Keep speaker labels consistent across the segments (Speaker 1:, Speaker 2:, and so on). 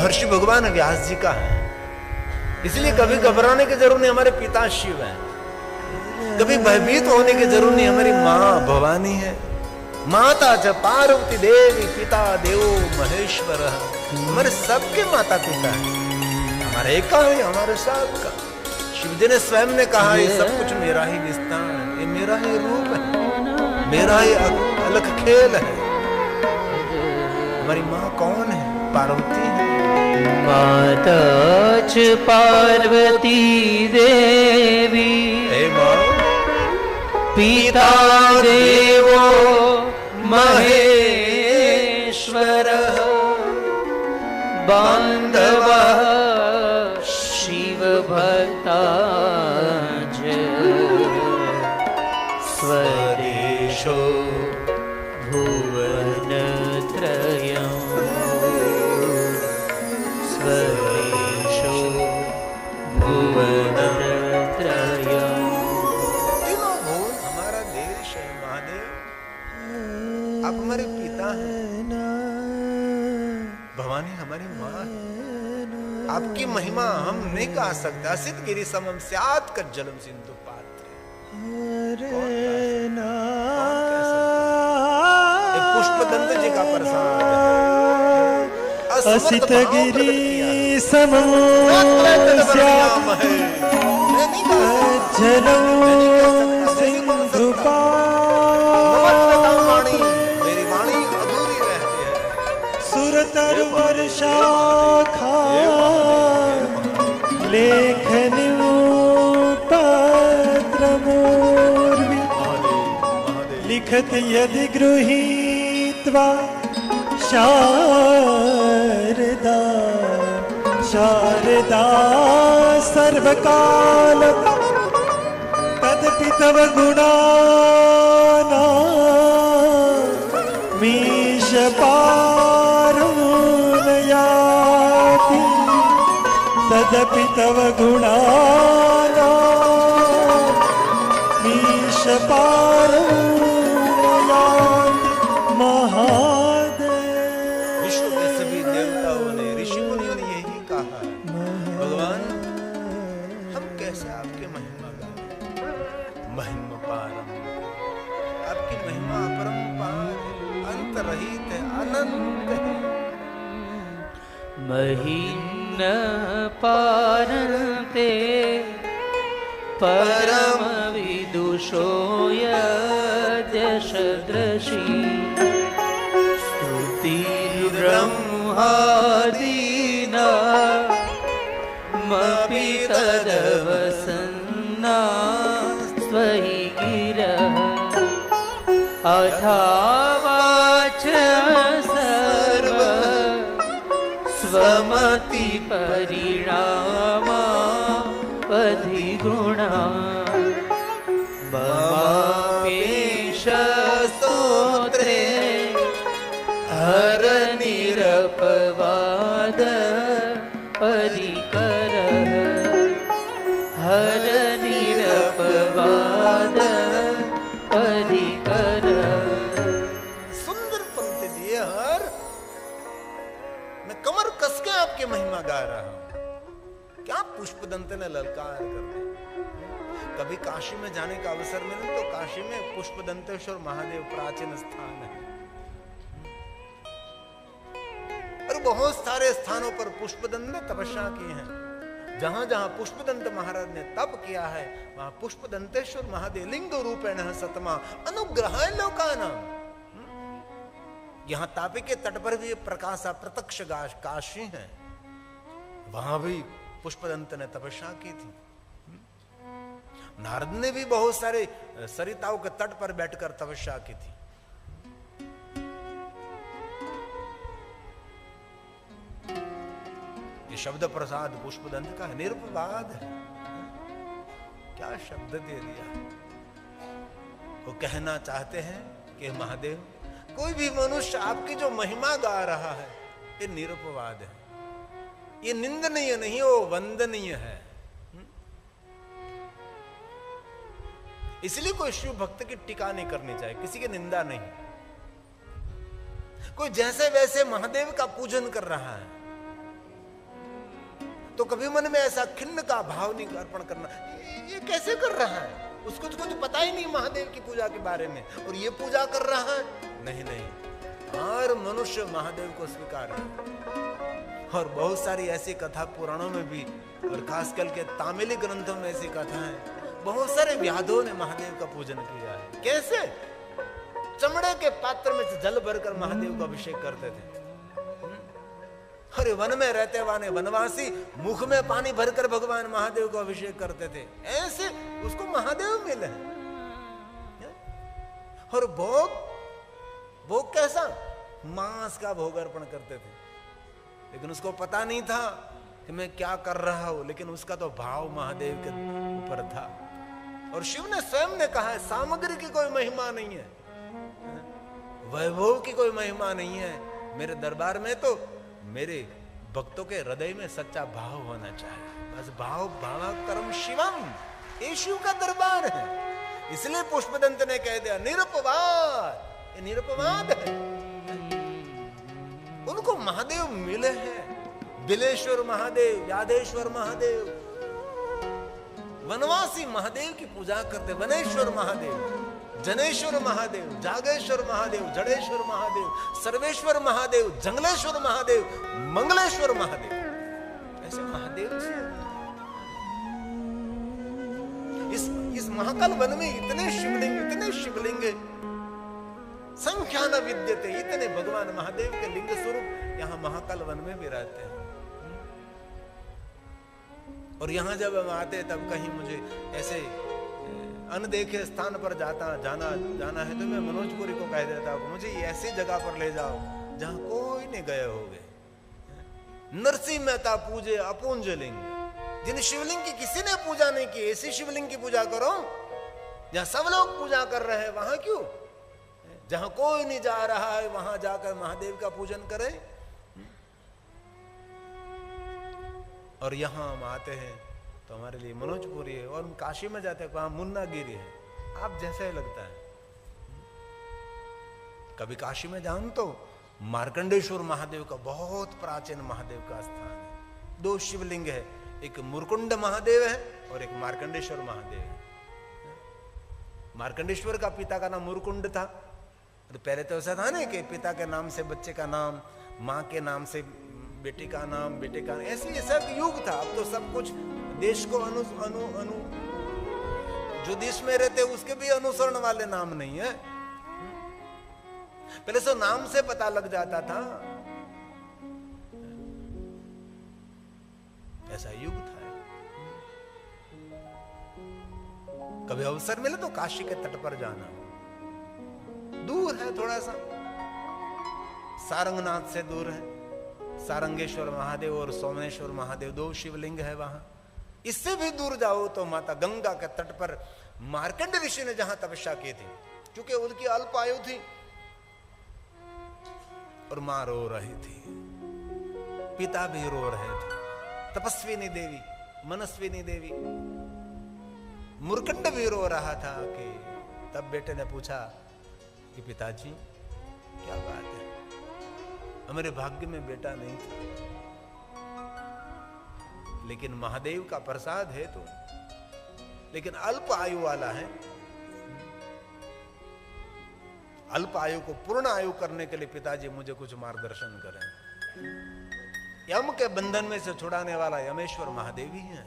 Speaker 1: महर्षि भगवान व्यास जी का है। इसलिए कभी घबराने की जरूरत नहीं, हमारे पिता शिव है। कभी भयभीत होने की जरूरत नहीं, हमारी माँ भवानी है। माता च पार्वती देवी पिता देवो महेश्वर। हमारे सबके माता पिता है, हमारे एक का है, हमारे सबका। शिव जी ने स्वयं ने कहा ये सब कुछ मेरा ही विस्तार है, ये मेरा ही रूप है, मेरा ही अलग खेल है। हमारी माँ कौन है? पार्वती है।
Speaker 2: माता च पार्वती देवी पिता देवो महेश्वर। बान्धवः शिव भक्ता स्वदेशो भुवनत्रयम्। स्वदेशो भुवनत्रयम्।
Speaker 1: तीनों भुवन हमारा देश है महादेव। आप हमारे पिता हैं, भवानी हमारी माँ है। आपकी महिमा हम नहीं गा सकते। असित गिरि समम स्यात् कज्जलम सिंधु पात्र। पुष्पदंत जी का प्रसाद है।
Speaker 3: असित गिरि समम स्यात् कज्जलम सिंधु पात्र।
Speaker 1: मेरी वाणी अधूरी रहती है।
Speaker 3: सुरतर वर्षाखा लेखनीं पत्रमूर्वी। लिखत यदि गृहीत्वा शारदा शारदा सर्वकाल। तदपि तव गुणानामीश पारुनयाति। तदपि तव गुणानामीश पारुनयाति। महादेव।
Speaker 1: विश्व के सभी देवताओं ने, ऋषि मुनियों ने यही कहा है, भगवान हम कैसे आपकी महिमा गाएं? महिमा पारम, आपकी महिमा अपरंपार है, अंत रहित है, अनंत है।
Speaker 2: महीन पारते परम विदुषो यद्यशदृशी। स्तुतिर्ब्रह्मादीना मपि तदवसन्ना स्वहि गिरः। अथावाच सर्व स्वमति परिणामा अधिगुणा। ममापेश स्तोत्रे हर निरपवाद परिकरः। हर निरपवाद परिकरः।
Speaker 1: सुंदर पंक्ति दिए हर। मैं कमर कस के आपकी महिमा गा रहा हूं। क्या पुष्पदंत ने ललकार कर दी। कभी काशी में जाने का अवसर मिले तो काशी में पुष्पदंतेश्वर महादेव प्राचीन स्थान है। और बहुत सारे स्थानों पर पुष्पदंत ने तपस्या की है। जहां जहां पुष्पदंत महाराज ने तप किया है वहां पुष्पदंतेश्वर महादेव लिंग रूपेण सतमा अनुग्रहाय लोकानां। यहां तापी के तट पर भी प्रकाशा प्रत्यक्ष काशी है, वहां भी पुष्पदंत ने तपस्या की थी। नारद ने भी बहुत सारे सरिताओं के तट पर बैठकर तपस्या की थी। ये शब्द प्रसाद पुष्पदंत का निर्विवाद है। क्या शब्द दे दिया। वो कहना चाहते हैं कि महादेव कोई भी मनुष्य आपकी जो महिमा गा रहा है ये निरुपवाद है, ये निंदनीय नहीं, वो वंदनीय है। इसलिए कोई शिव भक्त की टीका नहीं करनी चाहिए, किसी की निंदा नहीं। कोई जैसे वैसे महादेव का पूजन कर रहा है, तो कभी मन में ऐसा खिन्न का भाव नहीं अर्पण करना, ये कैसे कर रहा है, उसको तो कुछ पता ही नहीं महादेव की पूजा के बारे में, और ये पूजा कर रहा है। नहीं नहीं, हर मनुष्य महादेव को स्वीकार है। और बहुत सारी ऐसी कथा पुराणों में भी, और खासकर के तामिली ग्रंथों में ऐसी कथा है, बहुत सारे व्याधों ने महादेव का पूजन किया है। कैसे? चमड़े के पात्र में से जल भरकर महादेव का अभिषेक करते थे। अरे वन में रहते वाले वनवासी मुख में पानी भरकर भगवान महादेव को अभिषेक करते थे। ऐसे उसको महादेव मिले हैं। और भोग कैसा? मांस का भोग अर्पण करते थे, लेकिन उसको पता नहीं था कि मैं क्या कर रहा हूं, लेकिन उसका तो भाव महादेव के ऊपर था। और शिव ने स्वयं ने कहा है, सामग्री की कोई महिमा नहीं है, वैभव की कोई महिमा नहीं है, मेरे दरबार में तो मेरे भक्तों के हृदय में सच्चा भाव होना चाहिए। बस भाव भावाकरम शिवम, ये शिव का दरबार है। इसलिए पुष्पदंत ने कह दिया निरुपवाद, ये निरुपवाद है। उनको महादेव मिले हैं, बिलेश्वर महादेव, यादेश्वर महादेव, वनवासी महादेव की पूजा करते, वनेश्वर महादेव, जनेश्वर महादेव, जागेश्वर महादेव, जड़ेश्वर महादेव, सर्वेश्वर महादेव, जंगलेश्वर महादेव, मंगलेश्वर महादेव, ऐसे महादेव जी। इस महाकाल वन में इतने शिवलिंग संख्या न विद्यते, इतने भगवान महादेव के लिंग स्वरूप यहाँ महाकाल वन में भी रहते हैं। और यहाँ जब हम आते तब कहीं मुझे ऐसे अनदेखे स्थान पर जाना है तो मैं मनोजपुरी को कह देता हूँ, मुझे ऐसी जगह पर ले जाओ जहां कोई नहीं गए होगे। नरसिंह मेहता पूजे अपुंज लिंग, जिन शिवलिंग की किसी ने पूजा नहीं की, ऐसी शिवलिंग की पूजा करो जहां सब लोग पूजा कर रहे हैं। वहां क्यों? जहां कोई नहीं जा रहा है वहां जाकर महादेव का पूजन करें। और यहां हम आते हैं तो हमारे लिए मनोजपुरी है, और हम काशी में जाते हैं वहां मुन्नागिरी है, आप जैसा ही लगता है। कभी काशी में जाऊं तो मार्कंडेश्वर महादेव का बहुत प्राचीन महादेव का स्थान है। 2 शिवलिंग है, एक मुरकुंड महादेव है और एक मार्कंडेश्वर महादेव है। मार्कंडेश्वर का पिता का नाम मुरकुंड था, तो पहले तो ऐसा था ना कि पिता के नाम से बच्चे का नाम, माँ के नाम से बेटी का नाम, बेटे का, ऐसे ये सब युग था। अब तो सब कुछ देश को जो देश में रहते उसके भी अनुसरण वाले नाम नहीं है। पहले तो नाम से पता लग जाता था, ऐसा युग था। कभी अवसर मिले तो काशी के तट पर जाना, दूर है थोड़ा सा, सारंगनाथ से दूर है। सारंगेश्वर महादेव और सोमेश्वर महादेव 2 शिवलिंग है वहां। इससे भी दूर जाओ तो माता गंगा के तट पर मार्कंड ऋषि ने जहां तपस्या की थी, क्योंकि उनकी अल्प आयु थी और मां रो रही थी, पिता भी रो रहे थे, तपस्विनी देवी, मनस्विनी देवी, मुरकंड भी रो रहा था। कि तब बेटे ने पूछा कि पिताजी क्या बात है, हमारे भाग्य में बेटा नहीं था, लेकिन महादेव का प्रसाद है तो, लेकिन अल्प आयु वाला है। अल्प आयु को पूर्ण आयु करने के लिए पिताजी मुझे कुछ मार्गदर्शन करें। यम के बंधन में से छुड़ाने वाला यमेश्वर महादेव ही है।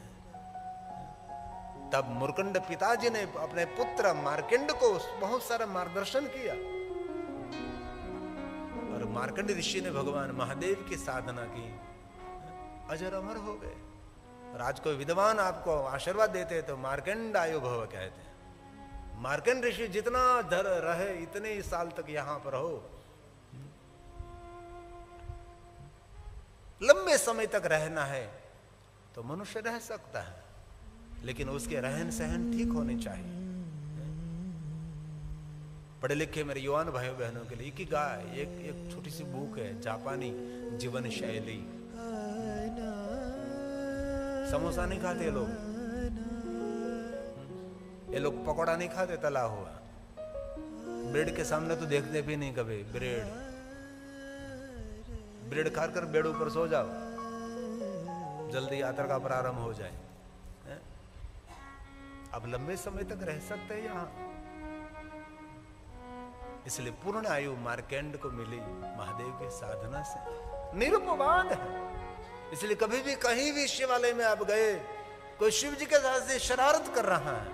Speaker 1: तब मुरकंड पिताजी ने अपने पुत्र मार्कंड को बहुत सारा मार्गदर्शन किया, और मार्कंड ऋषि ने भगवान महादेव की साधना की, अजर अमर हो गए। और आज कोई विद्वान आपको आशीर्वाद देते हैं तो मार्कंड आयु भव कहते हैं। मार्कंड ऋषि जितना धर रहे इतने ही साल तक यहां पर हो, लंबे समय तक रहना है तो मनुष्य रह सकता है, लेकिन उसके रहन सहन ठीक होने चाहिए। पढ़े लिखे मेरे युवान भाइयों बहनों के लिए इकिगाई एक छोटी सी बुक है, जापानी जीवन शैली। समोसा नहीं खाते ये लोग पकौड़ा नहीं खाते तला हुआ, ब्रेड के सामने तो देखते भी नहीं कभी। ब्रेड खाकर बेड ऊपर सो जाओ, जल्दी यात्रा का प्रारंभ हो जाए। हैं? अब लंबे समय तक रह सकते हैं यहां, इसलिए पूर्ण आयु मार्केंड को मिली महादेव की साधना से, निरुपवाद है। इसलिए कभी भी कहीं भी शिवालय में आप गए, कोई शिव जी के साथ से शरारत कर रहा है,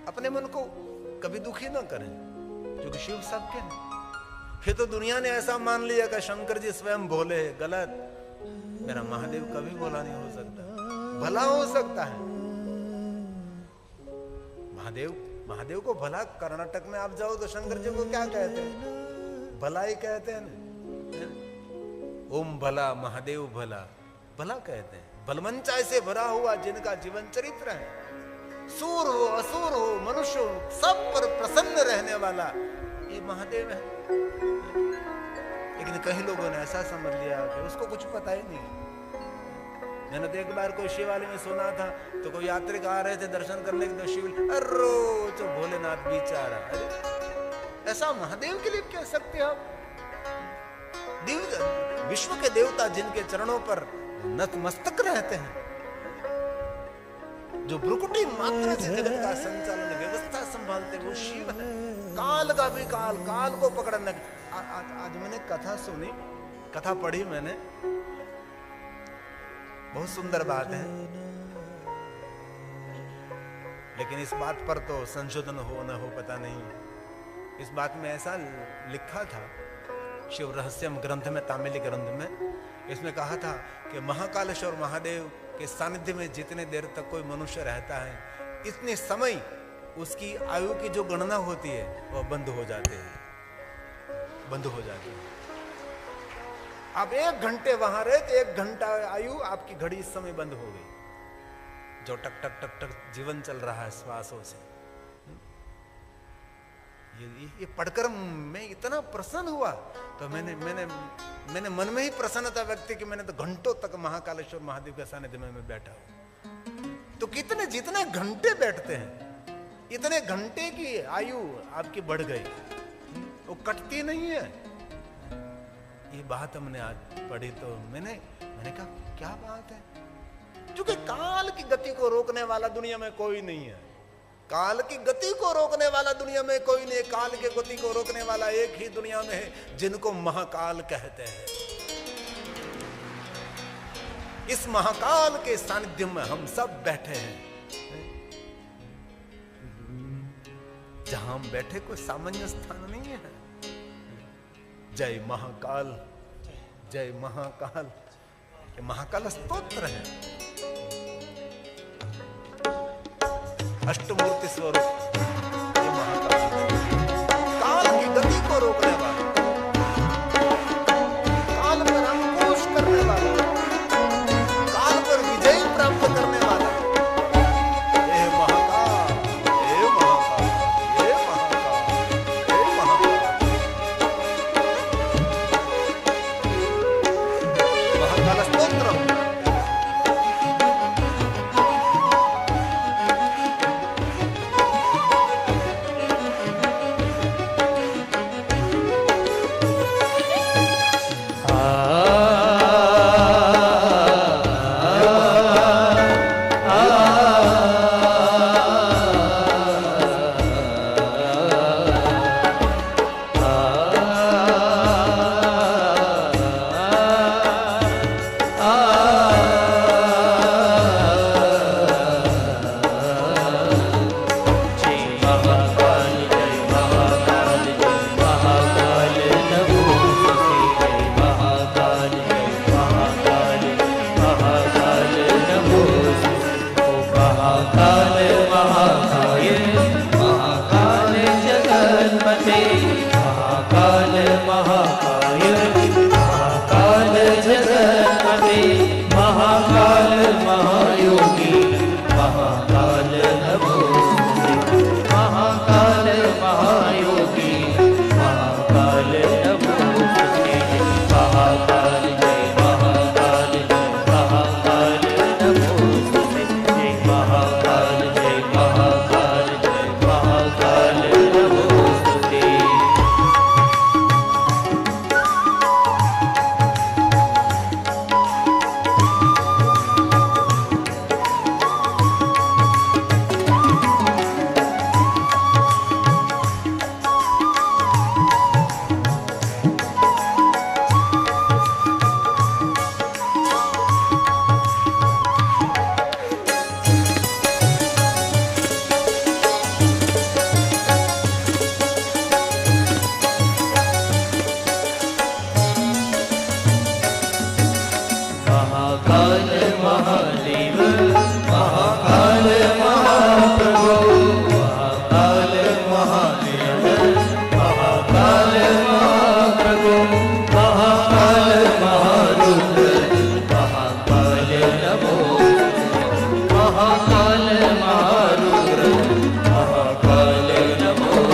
Speaker 1: अपने मन को कभी दुखी ना करें, क्योंकि शिव सबके हैं। फिर तो दुनिया ने ऐसा मान लिया कि शंकर जी स्वयं भोले, गलत। मेरा महादेव कभी भोला नहीं हो सकता, भला हो सकता है। महादेव को भला, कर्नाटक में आप जाओ तो शंकर जी को क्या कहते हैं? भला ही कहते हैं ना, ओम भला महादेव भला, भला कहते हैं। बलवंचाई से भरा हुआ जिनका जीवन चरित्र है, सूर हो असुर हो मनुष्य हो, सब पर प्रसन्न रहने वाला ये महादेव है। लेकिन कई लोगों ने ऐसा समझ लिया कि उसको कुछ पता ही नहीं। मैंने तो एक बार कोई शिवालय में सुना था, तो कोई यात्रिक आ रहे थे दर्शन करने के, तो शिव अरे तो भोलेनाथ बेचारा, अरे ऐसा महादेव के लिए कह सकते हो आप? विश्व के देवता जिनके चरणों पर नतमस्तक रहते हैं, जो भ्रुकुटी मात्र से जगत का संचालन व्यवस्था संभालते, वो शिव है। काल का भी काल को पकड़ने। आज मैंने कथा सुनी, कथा पढ़ी मैंने, बहुत सुंदर बात है, लेकिन इस बात पर तो संशोधन हो न हो पता नहीं। इस बात में ऐसा लिखा था शिव रहस्यम ग्रंथ में, तामिली ग्रंथ में, इसमें कहा था कि महाकालेश्वर महादेव के सानिध्य में जितने देर तक कोई मनुष्य रहता है, इतने समय उसकी आयु की जो गणना होती है वह बंद हो जाती है। आप 1 घंटे वहां रहे तो 1 घंटा आयु आपकी घड़ी इस समय बंद हो गई, जो टक टक टक टक जीवन चल रहा है श्वासों से। ये पढ़कर मैं इतना प्रसन्न हुआ, तो मैंने मन में ही प्रसन्नता व्यक्त की। मैंने तो घंटों तक महाकालेश्वर महादेव के सानिध्य में मैं बैठा हूं। तो जितने घंटे बैठते हैं, इतने घंटे की आयु आपकी बढ़ गई, वो कटती नहीं है। ये बात हमने आज पढ़ी, तो मैंने कहा क्या बात है, क्योंकि काल की गति को रोकने वाला दुनिया में कोई नहीं है। काल की गति को रोकने वाला दुनिया में कोई नहीं। काल की गति को रोकने वाला एक ही दुनिया में है, जिनको महाकाल कहते हैं। इस महाकाल के सानिध्य में हम सब बैठे हैं। जहां हम बैठे कोई सामान्य स्थान नहीं है। जय महाकाल, जय महाकाल। ये महाकाल स्तोत्र है, अष्टमूर्ति स्वरूप। ये महाकाल काल की गति को रोकने वाला, काल पर अंकुश करने वाला, काल पर विजय प्राप्त करने वाला। ये महाकाल, ये महाकाल, ये महाकाल, ये महाकाल। महाकाल स्तोत्र।
Speaker 2: महादेव महाकाल महाप्रभु महाकाल महादेव महाकाल महाप्रभु महाकाल महारुद्र महाकाल नमो महाकाल महारुद्र महाकाल नमो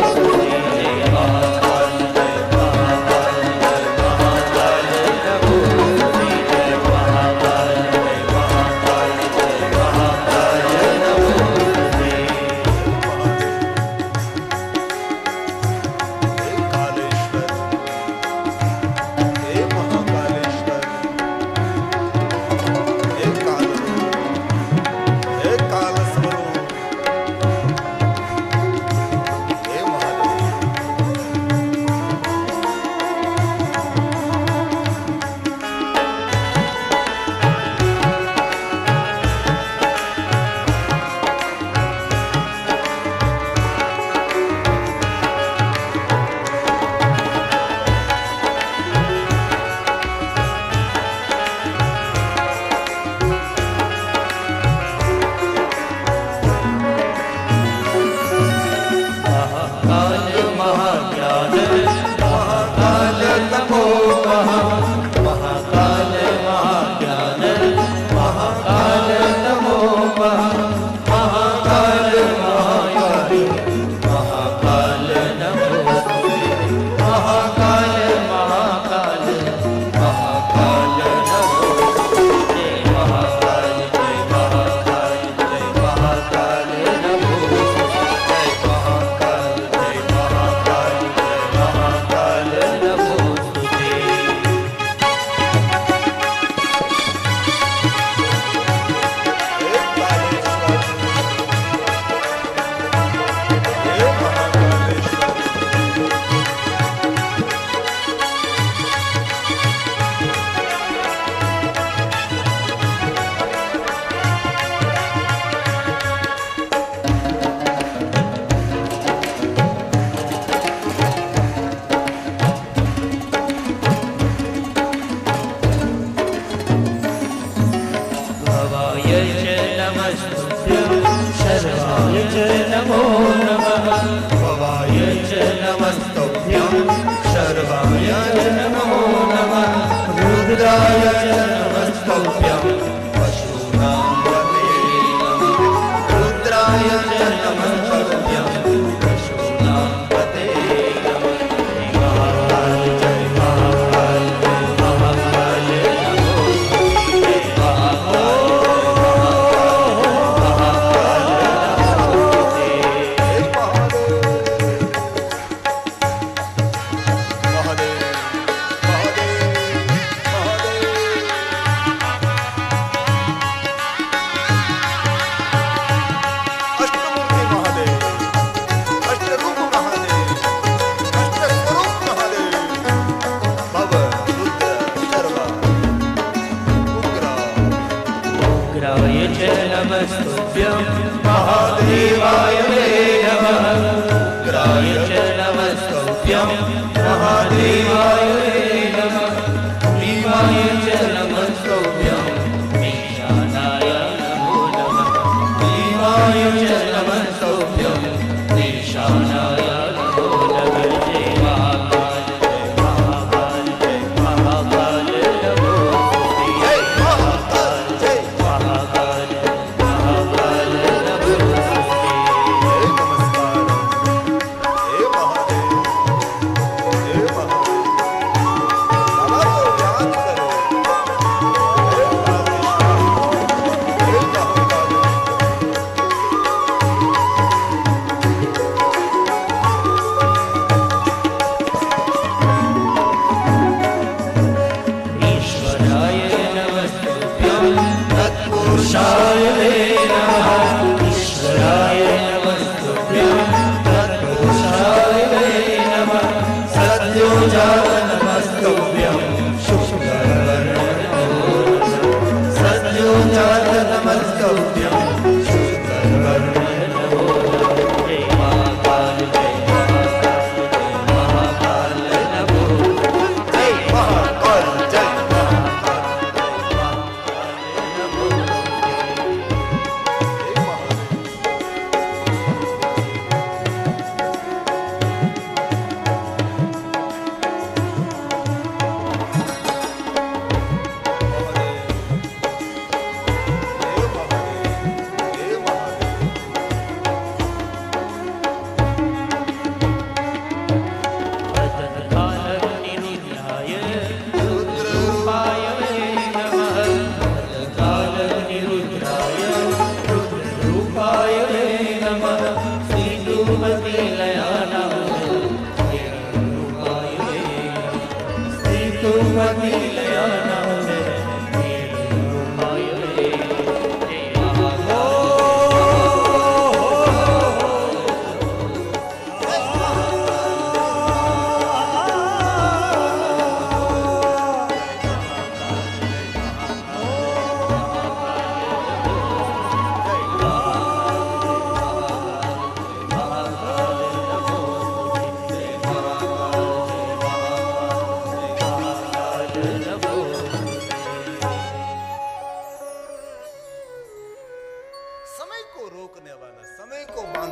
Speaker 2: नमो नमः भवाय च नमस्तुभ्यं शर्वाय च नमो नमः रुद्राय च नमस्तुभ्यं पशूनां पतये नमः रुद्राय च नमस्तुभ्यं पशूनां पतये नमः महाकाल जय महाकाल जय महाकाल नमो जय महाकाल नमस्तुभ्यं महादेवाय नमः उग्राय च नमस्तुभ्यं महादेवाय नमः भीमाय च नमस्तुभ्यं ईशानाय नमो नमः भीमाय च नमस्तुभ्यं ईशानाय नमो नमः जय महाकाल जय महाकाल जय महाकाल नमो जय महाकाल जय महाकाल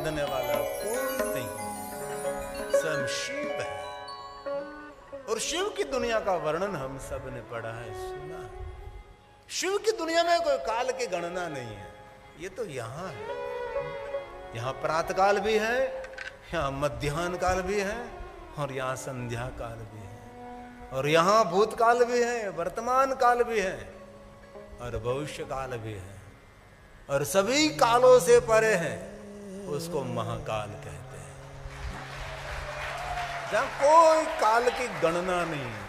Speaker 1: बांधने वाला कोई नहीं, स्वयं शिव है। और शिव की दुनिया का वर्णन हम सब ने पढ़ा है, सुना है। शिव की दुनिया में कोई काल की गणना नहीं है, ये तो यहां है। यहां प्रातः काल भी है, यहां मध्याह्न काल भी है, और यहां संध्या काल भी है, और यहां भूतकाल भी है, वर्तमान काल भी है, और भविष्य काल भी है, और सभी कालों से परे है, उसको महाकाल कहते हैं। जहां कोई काल की गणना नहीं है,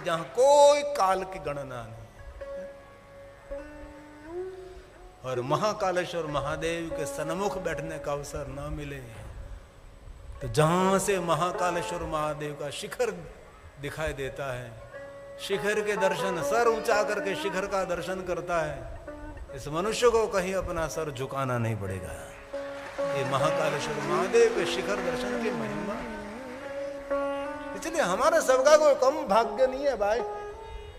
Speaker 1: जहां कोई काल की गणना नहीं। और महाकालेश्वर महादेव के सन्मुख बैठने का अवसर न मिले तो जहां से महाकालेश्वर महादेव का शिखर दिखाई देता है, शिखर के दर्शन, सर ऊंचा करके शिखर का दर्शन करता है, इस मनुष्य को कहीं अपना सर झुकाना नहीं पड़ेगा। ये महाकालेश्वर महादेव के शिखर दर्शन की महिमा, इसलिए हमारा सबका कोई कम भाग्य नहीं है भाई,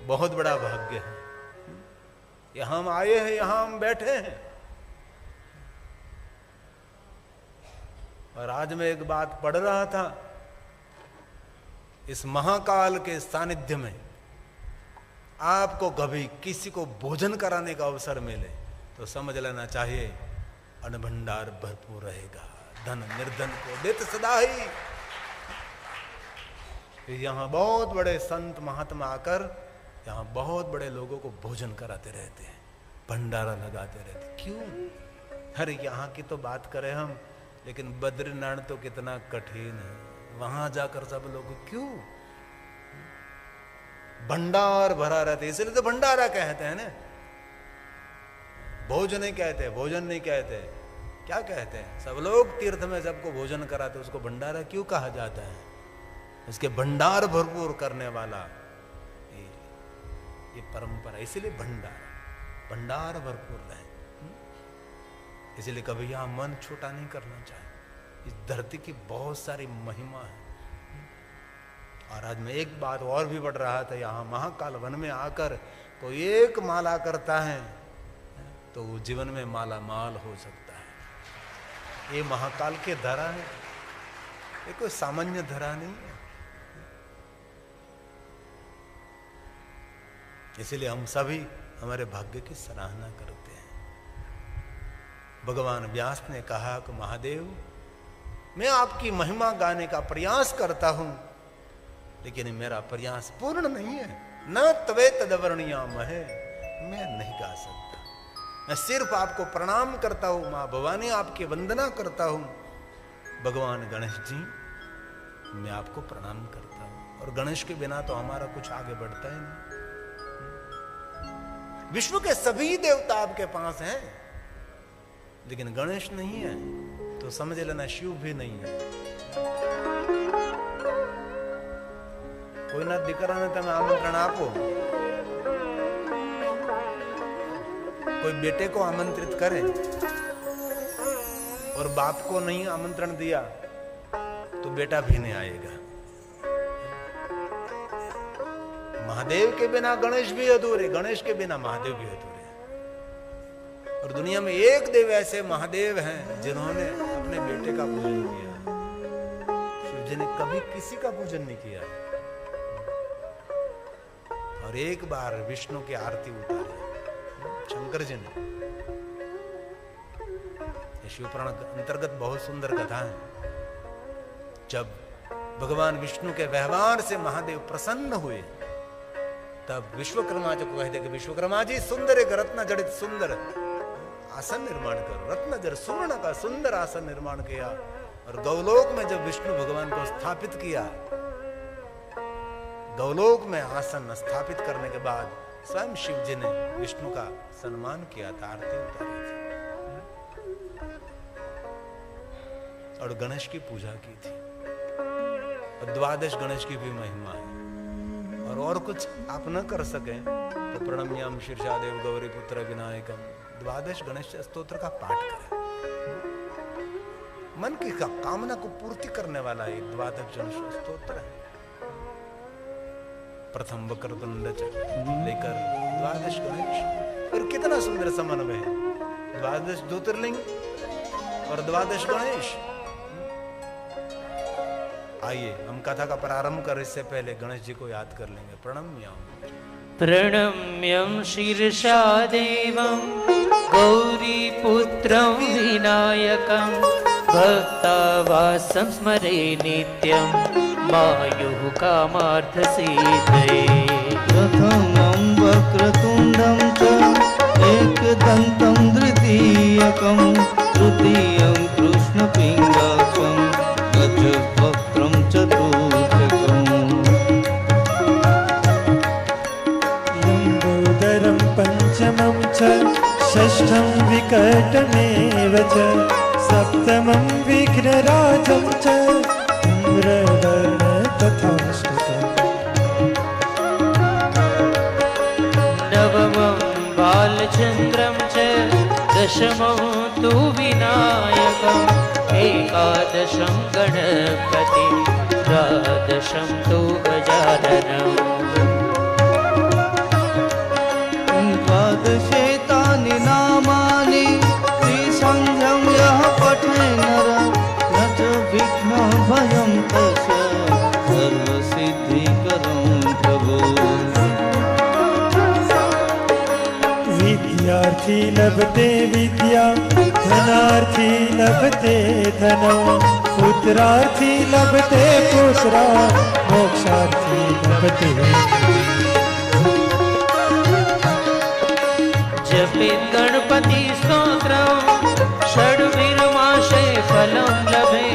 Speaker 1: बहुत बड़ा भाग्य है। यहां हम आए हैं, यहां हम बैठे हैं। और आज मैं एक बात पढ़ रहा था, इस महाकाल के सानिध्य में आपको कभी किसी को भोजन कराने का अवसर मिले तो समझ लेना चाहिए अन्न भंडार भरपूर रहेगा, धन निर्धन को देत सदा ही। यहां बहुत बड़े संत महात्मा आकर यहां बहुत बड़े लोगों को भोजन कराते रहते हैं, भंडारा लगाते रहते। क्यों? अरे यहां की तो बात करें हम, लेकिन बद्रीनाथ तो कितना कठिन है, वहां जाकर सब लोग क्यों भंडार भरा रहते, इसलिए तो भंडारा कहते हैं ना, भोजन नहीं कहते, भोजन नहीं कहते, क्या कहते हैं? सब लोग तीर्थ में सबको भोजन कराते, उसको भंडारा क्यों कहा जाता है? इसके भंडार भरपूर करने वाला ये परंपरा, इसीलिए भंडार भरपूर रहे। इसलिए कभी यहां मन छोटा नहीं करना चाहिए। इस धरती की बहुत सारी महिमा है। और आज मैं एक बात और भी पढ़ रहा था, यहां महाकाल वन में आकर कोई एक माला करता है तो वो जीवन में माला माल हो सकता है। ये महाकाल के धरा है, ये कोई सामान्य धरा नहीं है। इसलिए हम सभी हमारे भाग्य की सराहना करते हैं। भगवान व्यास ने कहा कि महादेव, मैं आपकी महिमा गाने का प्रयास करता हूं, लेकिन मेरा प्रयास पूर्ण नहीं है। न तवे तदवर्णियाम है, मैं नहीं गा सकता। मैं सिर्फ आपको प्रणाम करता हूं, मां भवानी आपकी वंदना करता हूं। भगवान गणेश जी, मैं आपको प्रणाम करता हूं। और गणेश के बिना तो हमारा कुछ आगे बढ़ता ही नहीं। विश्व के सभी देवता आपके पास हैं, लेकिन गणेश नहीं है तो समझ लेना शिव भी नहीं है। कोई ना दिकरा તમે आमंत्रण आपो, कोई बेटे को आमंत्रित करे और बाप को नहीं आमंत्रण दिया तो बेटा भी नहीं आएगा। महादेव के बिना गणेश भी अधूरे, गणेश के बिना महादेव भी अधूरे। और दुनिया में एक देव ऐसे महादेव हैं जिन्होंने अपने बेटे का पूजन किया। शिव जी ने कभी किसी का पूजन नहीं किया। और एक बार विष्णु की आरती उतारी शंकर जी ने। शिव पुराण अंतर्गत बहुत सुंदर कथा है। जब भगवान विष्णु के व्यवहार से महादेव प्रसन्न हुए, तब विश्वकर्मा जी को कहते कि विश्वकर्मा जी, सुंदर एक रत्न जड़ित सुंदर आसन निर्माण करो। रत्न जड़ सुवर्ण का सुंदर आसन निर्माण किया। और गौलोक में जब विष्णु भगवान को स्थापित किया, गौलोक में आसन स्थापित करने के बाद स्वयं शिव जी ने विष्णु का सम्मान किया था, आरती उतारी थी और गणेश की पूजा की थी। और द्वादश गणेश की भी महिमा है। और कुछ आप न कर सके तो प्रणम्यम शीर्षादेव गौरी पुत्र विनायकम, द्वादश गणेश स्तोत्र का पाठ करें। मन की कामना को पूर्ति करने वाला ये द्वादश गणेश स्तोत्र है। प्रथम वक्रतुंड लेकर द्वादश गणेश, और कितना सुंदर समन्वय है। द्वादश ज्योतिर्लिंग और द्वादश गणेश। आइए हम कथा का प्रारंभ कर, इससे पहले गणेश जी को याद कर लेंगे। प्रणम्य
Speaker 2: प्रणम्यं शीर्षा देवं गौरीपुत्रं विनायकं भक्तावासं स्मरे नित्यं मायुः कामार्थसिद्धये।
Speaker 4: प्रथमं वक्रतुण्डं च एकदन्तं द्वितीयकं तृतीयं कृष्णपिङ्गाक्षं गजवक्त्रं चतुर्थकम्
Speaker 3: लम्बोदरं पञ्चमं च षष्ठं विकटमेव च सप्तमं विघ्नराजं च धूम्रवर्णं तथाष्टकम्
Speaker 2: नवमं बालचन्द्रं च दशमं तु विनायकम् एकादशं गणपतिं द्वादशं तु गजाननम्।
Speaker 4: द्वादशेतानि नामानि त्रिसन्ध्यं यः पठे नर न च विघ्नभयं तस्य सर्वसिद्धिकरं प्रभो।
Speaker 3: विद्यार्थी लभते विद्या धनार्थी लभते धनं पुत्रार्थी लभते पुत्रा मोक्षार्थी लभते।
Speaker 2: जपेत् गणपति स्तोत्रं षड्विर्मासे फलं लभे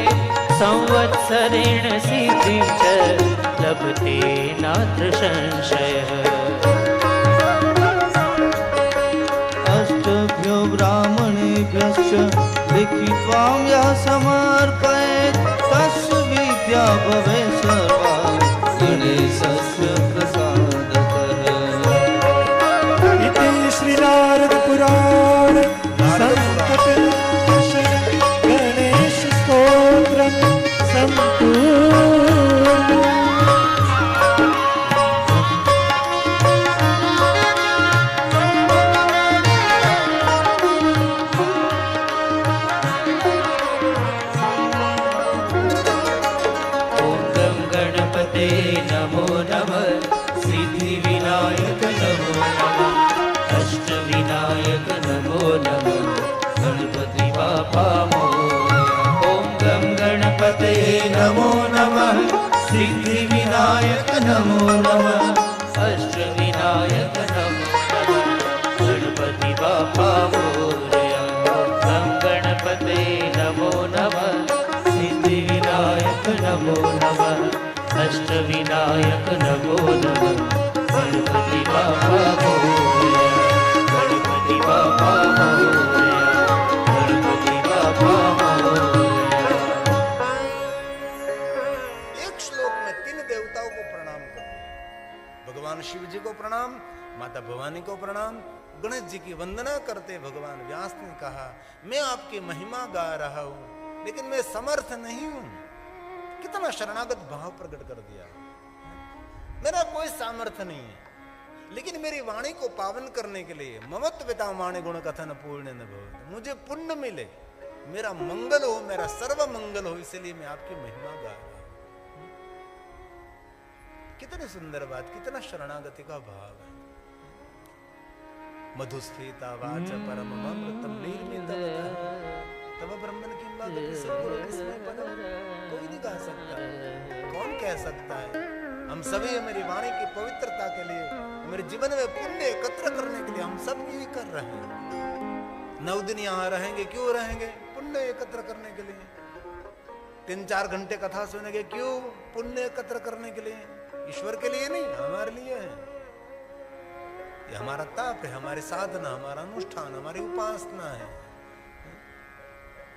Speaker 2: संवत्सरेण सिद्धिं च लभते नात्र संशयः।
Speaker 4: अष्टभ्यो ब्राह्मणेभ्यश्च लिखित्वा यः समर्पयेत् तस्य विद्या भवेत् सर्वा गणेशस्य प्रसादतः।
Speaker 3: इति श्रीनारद पुराण संकटनाशन गणेश स्तोत्रं संपूर्णम्।
Speaker 2: ॐ गं गणपते नमो नमः सिद्धिविनायक नमो नमः अष्टविनायक नमो नमः गणपति बाप्पा मोरया। ॐ गं गणपते नमो नमः सिद्धिविनायक नमो नमः अष्टविनायक नमो नमः गणपति बाप्पा मोरया। ॐ गं गणपते नमो नमः सिद्धिविनायक नमो नमः अष्टविनायक नमो नमः गणपति बाप्पा मोरया। गणपति बाप्पा मोरया। गणपति बाप्पा मोरया।
Speaker 1: एक श्लोक में 3 देवताओं को प्रणाम करो। भगवान शिव जी को प्रणाम, माता भवानी को प्रणाम, गणेश जी की वंदना करते भगवान व्यास ने कहा मैं आपकी महिमा गा रहा हूं लेकिन मैं समर्थ नहीं हूं। कितना शरणागत भाव प्रकट कर दिया। मेरा कोई सामर्थ्य नहीं है लेकिन मेरी वाणी को पावन करने के लिए ममत्व पिता वाणी गुण कथन पूर्ण न भवति, मुझे पुण्य मिले, मेरा मंगल हो, मेरा सर्व मंगल हो, इसलिए मैं आपकी महिमा गा रहा हूं। कितनी सुंदर बात, कितना शरणागति का भाव है। मधुस्फीता वाच परम अमृतम निर्मितम तब ब्रह्मन की बात कोई नहीं गा सकता। कौन कह सकता है? हम सभी मेरी वाणी की पवित्रता के लिए, मेरे जीवन में पुण्य एकत्र करने के लिए हम सब यही कर रहे हैं। 9 दिन यहाँ रहेंगे, क्यों रहेंगे? पुण्य एकत्र करने के लिए। 3-4 घंटे कथा सुनेंगे, क्यों? पुण्य एकत्र करने के लिए। ईश्वर के लिए नहीं, हमारे लिए है। ये हमारा ताप है, हमारी साधना, हमारा अनुष्ठान, हमारी उपासना है।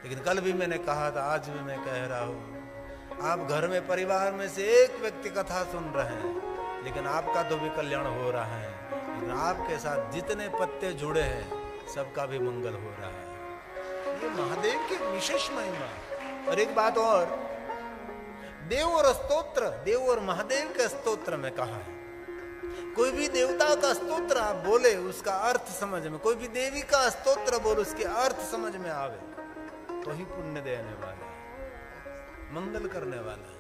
Speaker 1: लेकिन कल भी मैंने कहा था, आज भी मैं कह रहा हूं, आप घर में परिवार में से एक व्यक्ति कथा सुन रहे हैं लेकिन आपका तो भी कल्याण हो रहा है, लेकिन आपके साथ जितने पत्ते जुड़े हैं सबका भी मंगल हो रहा है। ये महादेव की विशेष महिमा। और एक बात और, देव और स्तोत्र, देव और महादेव के स्तोत्र में कहा है, कोई भी देवता का स्तोत्र आप बोले उसका अर्थ समझ में, कोई भी देवी का स्तोत्र बोले उसके अर्थ समझ में आवे तो ही पुण्य देने वाला है, मंगल करने वाला है।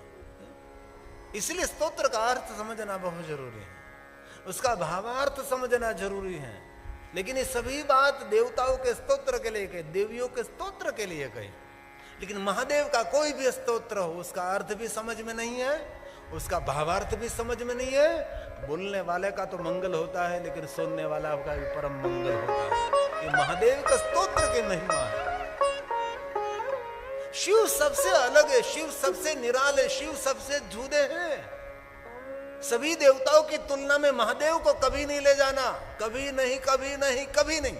Speaker 1: इसलिए स्तोत्र का अर्थ समझना बहुत जरूरी है, उसका भावार्थ समझना जरूरी है। लेकिन ये सभी बात देवताओं के स्तोत्र के लिए कही, देवियों के स्तोत्र के लिए कही। लेकिन महादेव का कोई भी स्तोत्र हो, उसका अर्थ भी समझ में नहीं है, उसका भावार्थ भी समझ में नहीं है। बोलने वाले का तो मंगल होता है, लेकिन सुनने वाला का भी परम मंगल होता है। ये महादेव का स्तोत्र की महिमा है। शिव सबसे अलग है, शिव सबसे निराले, शिव सबसे जुदे हैं। सभी देवताओं की तुलना में महादेव को कभी नहीं ले जाना, कभी नहीं, कभी नहीं, कभी नहीं।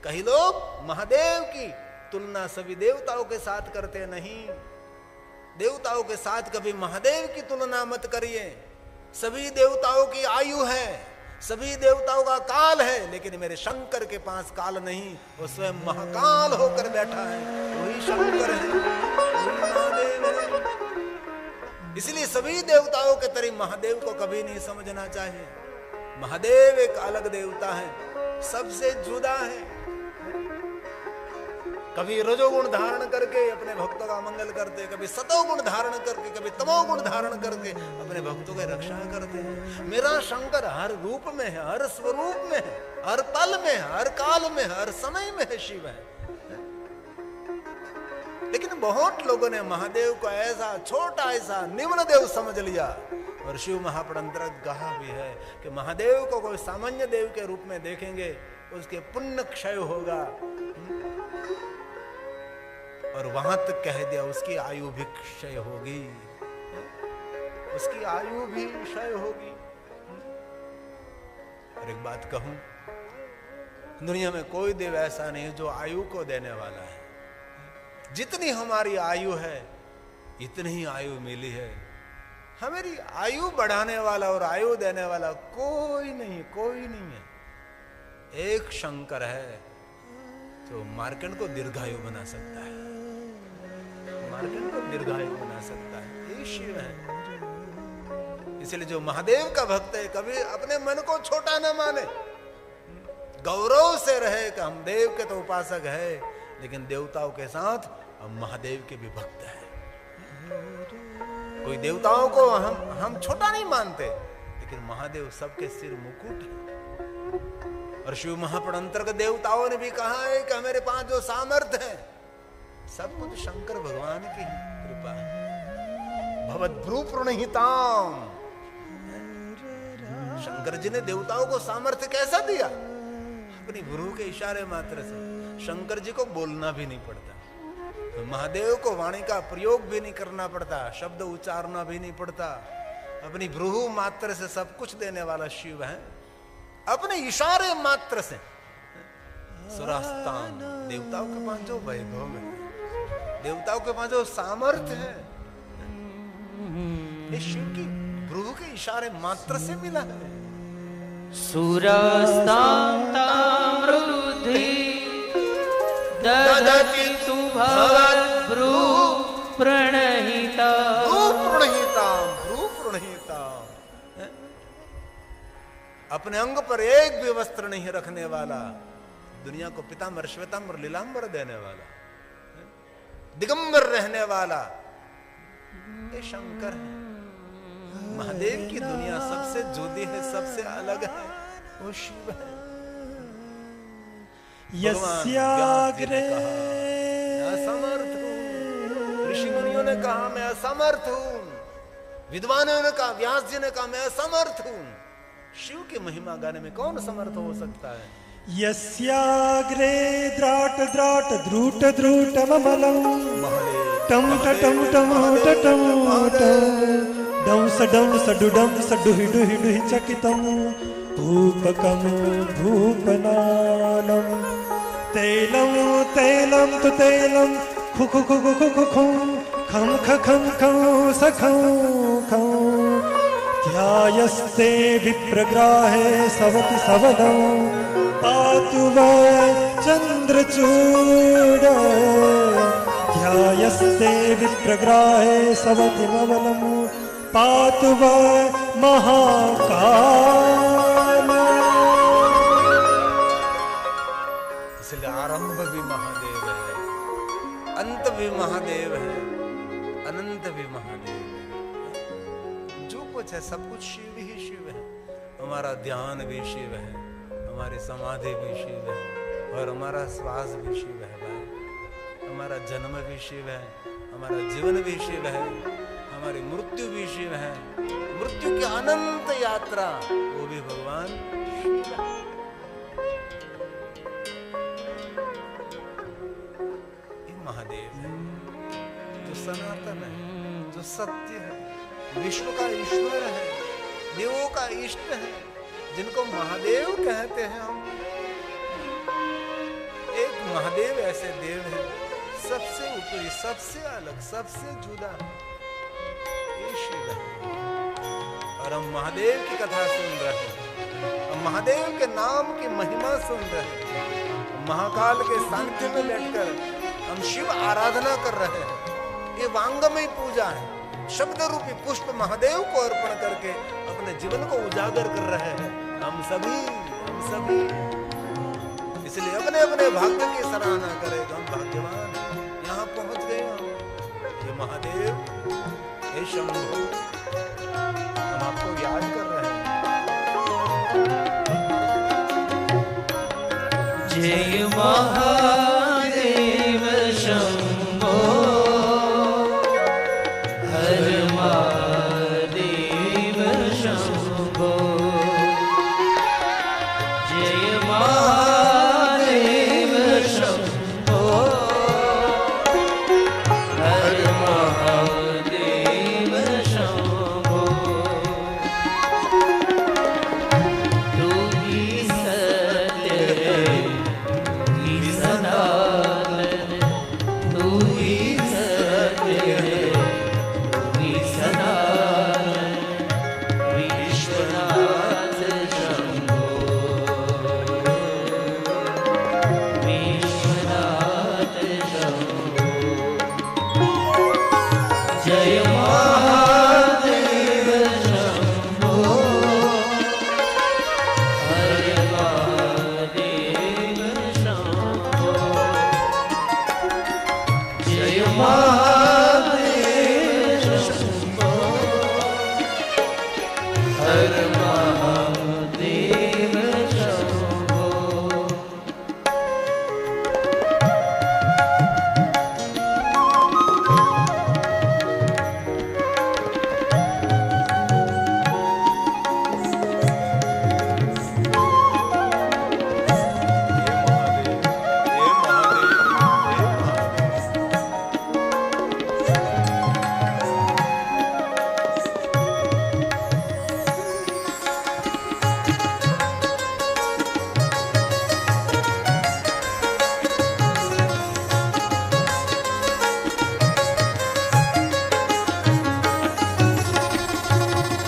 Speaker 1: कई लोग महादेव की तुलना सभी देवताओं के साथ करते नहीं। देवताओं के साथ कभी महादेव की तुलना मत करिए। सभी देवताओं की आयु है, सभी देवताओं का काल है, लेकिन मेरे शंकर के पास काल नहीं, वो स्वयं महाकाल होकर बैठा है, वही शंकर है, वही महादेव है। इसलिए सभी देवताओं के तरह महादेव को कभी नहीं समझना चाहिए। महादेव एक अलग देवता है, सबसे जुदा है। कभी रजोगुण धारण करके अपने भक्तों का मंगल करते, कभी सतोगुण धारण करके, कभी तमोगुण धारण करके अपने भक्तों की रक्षा करते हैं। मेरा शंकर हर रूप में है, हर स्वरूप में है, हर पल में है, हर काल में है, हर समय में है, शिव है। लेकिन बहुत लोगों ने महादेव को ऐसा छोटा, ऐसा निम्न देव समझ लिया। और शिव महापड़ंतर कहा भी है कि महादेव को कोई सामान्य देव के रूप में देखेंगे, उसके पुण्य क्षय होगा। और वहां तक कह दिया उसकी आयु भी क्षय होगी, उसकी आयु भी क्षय होगी। और एक बात कहूं, दुनिया में कोई देव ऐसा नहीं है जो आयु को देने वाला है। जितनी हमारी आयु है, इतनी ही आयु मिली है। हमारी आयु बढ़ाने वाला और आयु देने वाला कोई नहीं, कोई नहीं है। एक शंकर है जो मार्कंड को दीर्घायु बना सकता है, मार्कंड को दीर्घायु बना सकता है, ये शिव है। इसलिए जो महादेव का भक्त है, कभी अपने मन को छोटा ना माने, गौरव से रहे कि हम देव के तो उपासक है, लेकिन देवताओं के साथ हम महादेव के भी भक्त हैं। कोई देवताओं को हम छोटा नहीं मानते, लेकिन महादेव सबके सिर मुकुट है। और शिव महापड़ंतर के देवताओं ने भी कहा है कि मेरे पास जो सामर्थ्य है, सब कुछ शंकर भगवान की कृपा है। भवद्भ्रू प्रणहिताम, शंकर जी ने देवताओं को सामर्थ्य कैसा दिया? अपनी भ्रू के इशारे मात्र से। शंकर जी को बोलना भी नहीं पड़ता, तो महादेव को वाणी का प्रयोग भी नहीं करना पड़ता, शब्द उच्चारना भी नहीं पड़ता। अपनी भ्रू मात्र से सब कुछ देने वाला शिव है, अपने इशारे मात्र से। सुरास्तान, देवताओं के पास जो वैभव है, देवताओं के पास जो सामर्थ्य है, ये शिव की भ्रू के इशारे मात्र से मिला है।
Speaker 2: सुरास्तां ददति तु भवद्भ्रू प्रणहिता।
Speaker 1: भ्रू प्रणहिता, अपने अंग पर एक भी वस्त्र नहीं रखने वाला, दुनिया को पीतांबर श्वेतांबर लीलांबर देने वाला, दिगंबर रहने वाला, ये शंकर है। महादेव की दुनिया सबसे जुदी है, सबसे अलग है, वो शिव है।
Speaker 3: यस्याग्रे
Speaker 1: असमर्थ हूं, ऋषि मुनियों ने कहा मैं असमर्थ हूं, विद्वानों ने कहा, व्यास जी ने कहा मैं असमर्थ हूं। शिव की महिमा गाने में कौन समर्थ हो सकता है?
Speaker 3: यस्याग्रे द्राट द्राट द्रूट द्रूट ममलं टम टम टम टम डम स डुडम स डुहि डुहि डुहि चकितं भूपकं भूपनानं तैलं तैलं तु तैलं खु खु खु खु खु खु खं ख खं खं सखं खं ध्यायस्ते विप्रग्राहे सवति सवनं पातु वै चन्द्रचूड ध्यायस्ते विप्रग्राहे सवति मवलं पातु वै महाकाल।
Speaker 1: इसलिए आरंभ भी महादेव है, अंत भी महादेव है, अनंत भी महादेव है। जो कुछ है सब कुछ शिव ही शिव है। हमारा ध्यान भी शिव है, हमारी समाधि भी शिव है, और हमारा श्वास भी शिव है भाई। हमारा जन्म भी शिव है, हमारा जीवन भी शिव है, हमारी मृत्यु भी शिव है। मृत्यु की अनंत यात्रा वो भी भगवान शिव है। ये महादेव है जो सनातन है, जो सत्य है, विश्व का ईश्वर है, देवों का इष्ट है, जिनको महादेव कहते हैं हम। एक महादेव ऐसे देव है सबसे ऊपरी, सबसे अलग, सबसे जुदा, ये शिव है। और हम महादेव की कथा सुन रहे हैं, हम महादेव के नाम की महिमा सुन रहे हैं। महाकाल के सानिध्य में बैठकर हम शिव आराधना कर रहे हैं। ये वांगमय पूजा है। शब्द रूपी पुष्प महादेव को अर्पण करके अपने जीवन को उजागर कर रहे हैं हम सभी। इसलिए अपने अपने भाग्य की सराहना करेगा। हम भाग्यवान यहाँ पहुंच गए हम। ये महादेव, हे शंभु, हम आपको याद कर रहे हैं।
Speaker 2: जय महादेव शंभो, हर महादेव शंभो। जय महादेव शंभो, हर महादेव शंभो। तू ही सत्य है, तू ही सनातन, तू ही सत्य है, तू ही सनातन। विश्वनाथ शंभो, विश्वनाथ शंभो। जय महादेव शंभो, हर महादेव शंभो। जय महादेव शंभो, हर महादेव शंभो।
Speaker 1: हे महादेव, हे महादेव।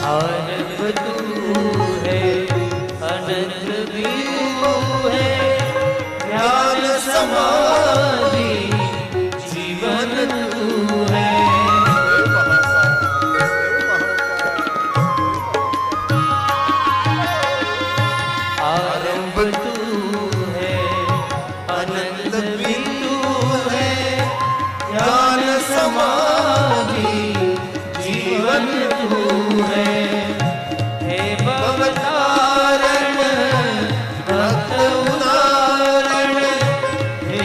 Speaker 2: आनंद तू है, अनंत भी तू है, ध्यान समाधि जीवन तू है। आरंभ तू है, अनंत भी तू है, ध्यान समाधि जीवन तू है। हे भवतारण, भक्त उदाहरण, हे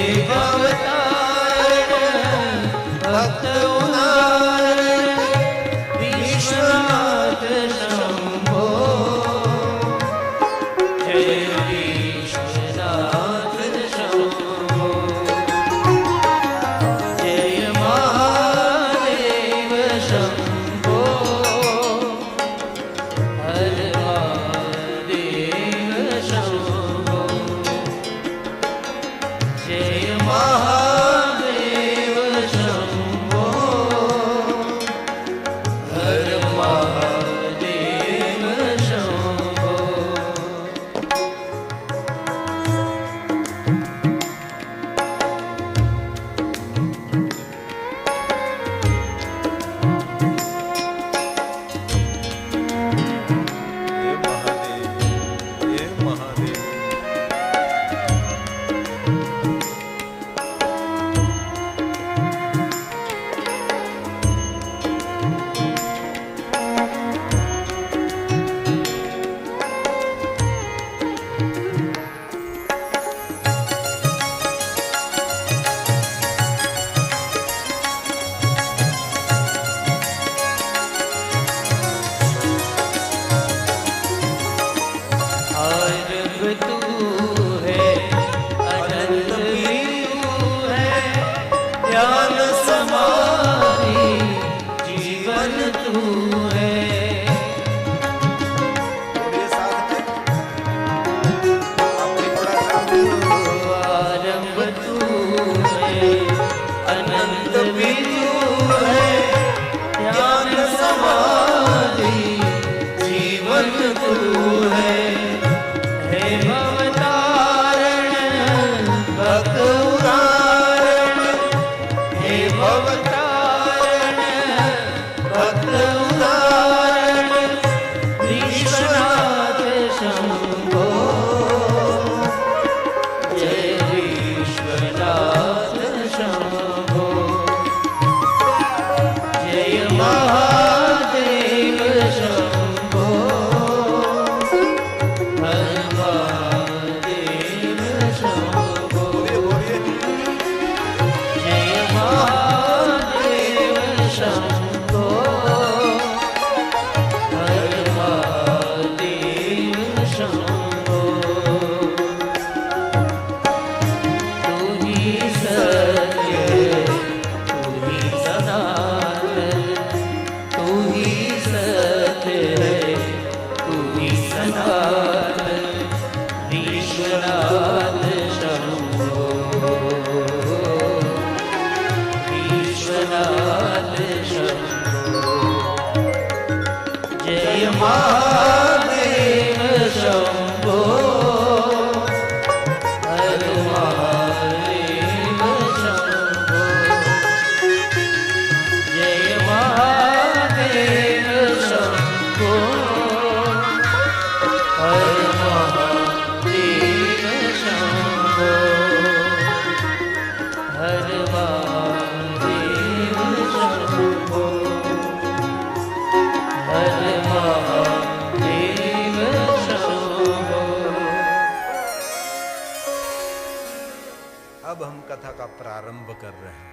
Speaker 1: अब हम कथा का प्रारंभ कर रहे हैं।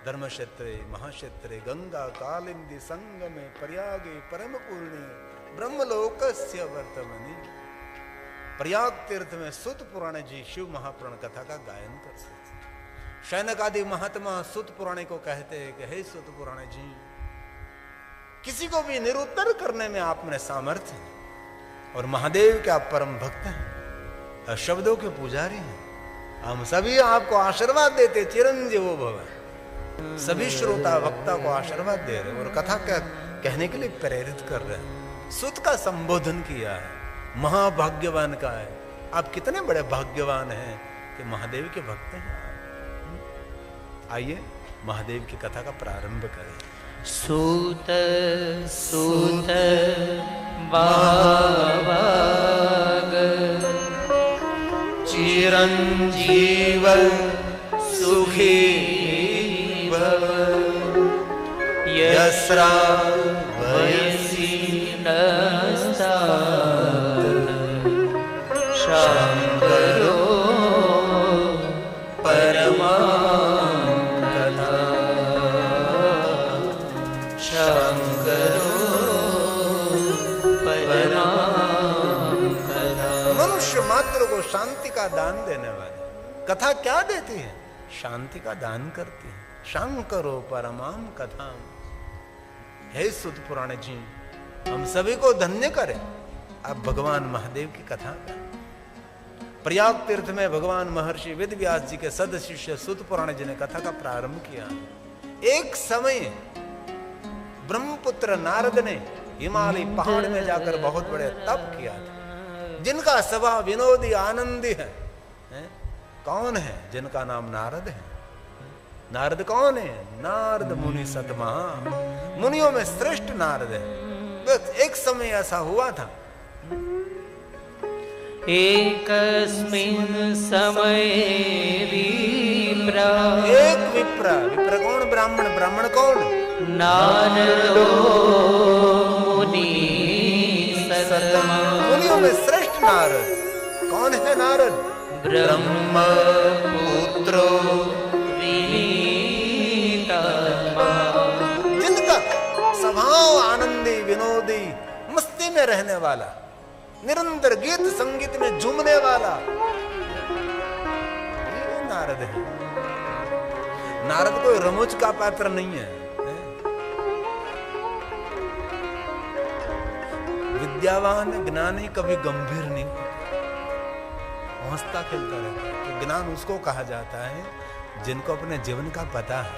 Speaker 1: धर्मक्षेत्रे महाक्षेत्रे गंगा कालिंदी संगमे प्रयागे परम पूर्णे ब्रह्मलोकस्य वर्तमनि। प्रयाग तीर्थ में सुत पुराण जी शिव महापुराण कथा का गायन करते हैं। शैनक आदि महात्मा सुत पुराण को कहते हैं कि हे सुत पुराण जी, किसी को भी निरुत्तर करने में आप में सामर्थ्य है और महादेव के आप परम भक्त हैं और शब्दों के पुजारी हैं। हम सभी आपको आशीर्वाद देते, चिरंजीव भव। सभी श्रोता वक्ता को आशीर्वाद दे रहे और कथा कहने के लिए प्रेरित कर रहे हैं। सुत का संबोधन किया है, महाभाग्यवान का है। आप कितने बड़े भाग्यवान हैं कि महादेव के भक्त हैं। आइए महादेव की कथा का प्रारंभ करें।
Speaker 2: सूत सूत भाग चिरंजीव सुखी भव यस्रा वयसी नस्ता शंकरो परमा
Speaker 1: मनुष्य मात्र को शांति का दान देने वाले कथा क्या देती है? शांति का दान करती है। शंकरो परमाम कथा। हे सुत पुराण जी, हम सभी को धन्य करें आप भगवान महादेव की कथा करें। प्रयाग तीर्थ में भगवान महर्षि वेद व्यास जी के सद शिष्य सुत पुराण जी ने कथा का प्रारंभ किया। एक समय ब्रह्मपुत्र नारद ने हिमालय पहाड़ में जाकर बहुत बड़े तप किया था, जिनका स्वभाव विनोदी आनंदी है। कौन है? जिनका नाम नारद है। नारद कौन है? नारद मुनि सतमा, मुनियों में श्रेष्ठ नारद है। एक समय ऐसा हुआ था,
Speaker 2: एकस्मिन् समये विप्रा।
Speaker 1: एक विप्र। विप्र कौन? ब्राह्मण। ब्राह्मण कौन?
Speaker 2: नारदो मुनि सतमा।
Speaker 1: मुनियों में श्रेष्ठ नारद। कौन है नारद?
Speaker 2: ब्रह्म पुत्रो विनीतात्मा।
Speaker 1: जिनका स्वभाव आनंदी विनोदी मस्ती में रहने वाला, निरंतर गीत संगीत में झूमने वाला, ये नारद है। नारद कोई रमूज का पात्र नहीं है। विद्यावान ज्ञानी कभी गंभीर नहीं, हंसता खेलता रहता है। तो ज्ञान उसको कहा जाता है जिनको अपने जीवन का पता है।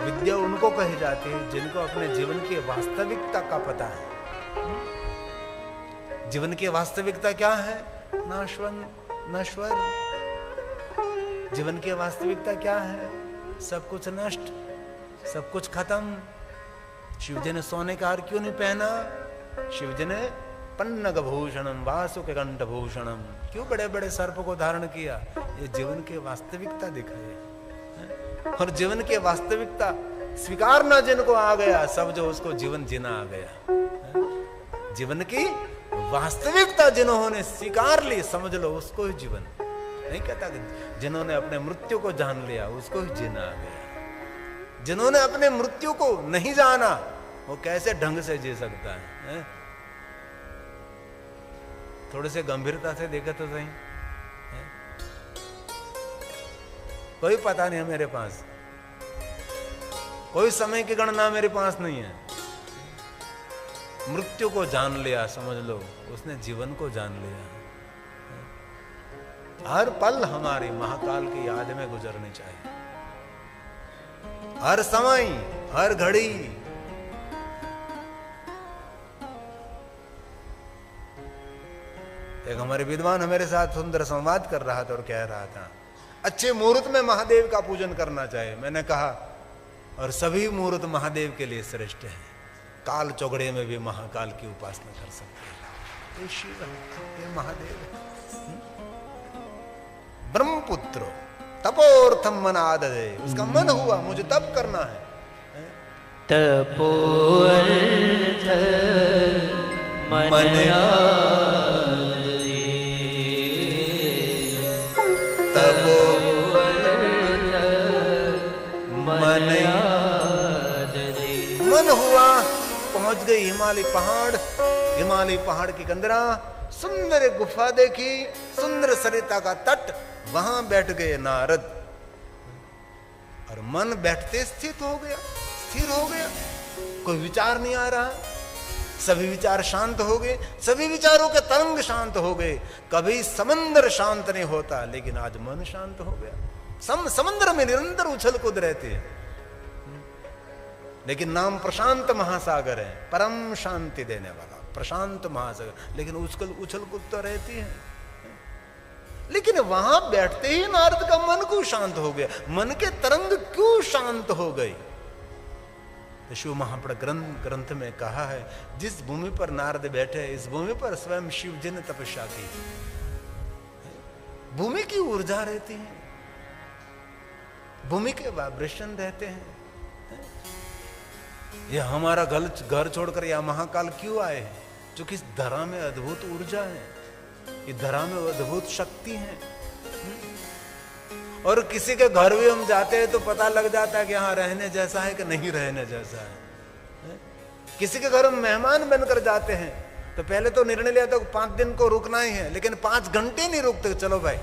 Speaker 1: विद्या उनको कही जाती है जिनको अपने जीवन की वास्तविकता का पता है। जीवन की वास्तविकता क्या है? नश्वर। जीवन की वास्तविकता क्या है? सब कुछ नष्ट, सब कुछ खत्म। शिवजी ने सोने का हार क्यों नहीं पहना? शिवजी ने पन्नग भूषणम वासुक कंठ भूषणम क्यों बड़े बड़े सर्प को धारण किया? ये जीवन की वास्तविकता दिखाई। और जीवन की वास्तविकता स्वीकारना जिनको आ गया, सब जो उसको जीवन जीना आ गया। जीवन की वास्तविकता जिन्होंने स्वीकार ली, समझ लो उसको ही जीवन। नहीं कहता कि जिन्होंने अपने मृत्यु को जान लिया उसको ही जीना आ गया। जिन्होंने अपने मृत्यु को नहीं जाना वो कैसे ढंग से जी सकता है? थोड़े से गंभीरता से देखा तो सही। कोई पता नहीं है मेरे पास, कोई समय की गणना मेरे पास नहीं है। मृत्यु को जान लिया, समझ लो उसने जीवन को जान लिया। हर पल हमारी महाकाल की याद में गुजरनी चाहिए। हर समय, हर घड़ी। एक हमारे विद्वान हमारे साथ सुंदर संवाद कर रहा था और कह रहा था अच्छे मुहूर्त में महादेव का पूजन करना चाहिए। मैंने कहा और सभी मुहूर्त महादेव के लिए श्रेष्ठ है। काल चौगड़े में भी महाकाल की उपासना कर सकते हैं। ये शिव है, ये महादेव है। ब्रह्मपुत्र तपोर्थम मन आददे, उसका मन हुआ मुझे तप करना है।
Speaker 2: तपोर्थ मन
Speaker 1: तपोर्थ हुआ, पहुंच गई हिमालय पहाड़। हिमालय पहाड़ की कंदरा, सुंदर गुफा देखी, सुंदर सरिता का तट, वहां बैठ गए नारद। और मन बैठते स्थिर हो गया, कोई विचार नहीं आ रहा, सभी विचार शांत हो गए, सभी विचारों के तरंग शांत हो गए। कभी समंदर शांत नहीं होता, लेकिन आज मन शांत हो गया। समंदर में निरंतर उछल कूद रहते हैं, लेकिन नाम प्रशांत महासागर है, परम शांति देने वाला प्रशांत महासागर, लेकिन उछल कूद तो रहती है। लेकिन वहां बैठते ही नारद का मन क्यों शांत हो गया, मन के तरंग क्यों शांत हो गई? शिव महापुराण ग्रंथ में कहा है, जिस भूमि पर नारद बैठे, इस भूमि पर स्वयं शिव जी ने तपस्या की। भूमि की ऊर्जा रहती है, भूमि के वाइब्रेशन रहते हैं। ये हमारा घर छोड़कर यह महाकाल क्यों आए हैं? क्योंकि इस धरा में अद्भुत ऊर्जा है, इस धरा में अद्भुत शक्ति है। और किसी के घर भी हम जाते हैं तो पता लग जाता है कि यहाँ रहने जैसा है कि नहीं रहने जैसा है। किसी के घर हम मेहमान बनकर जाते हैं तो पहले तो निर्णय लिया तो 5 दिन को रुकना ही है, लेकिन 5 घंटे नहीं रुकते, चलो भाई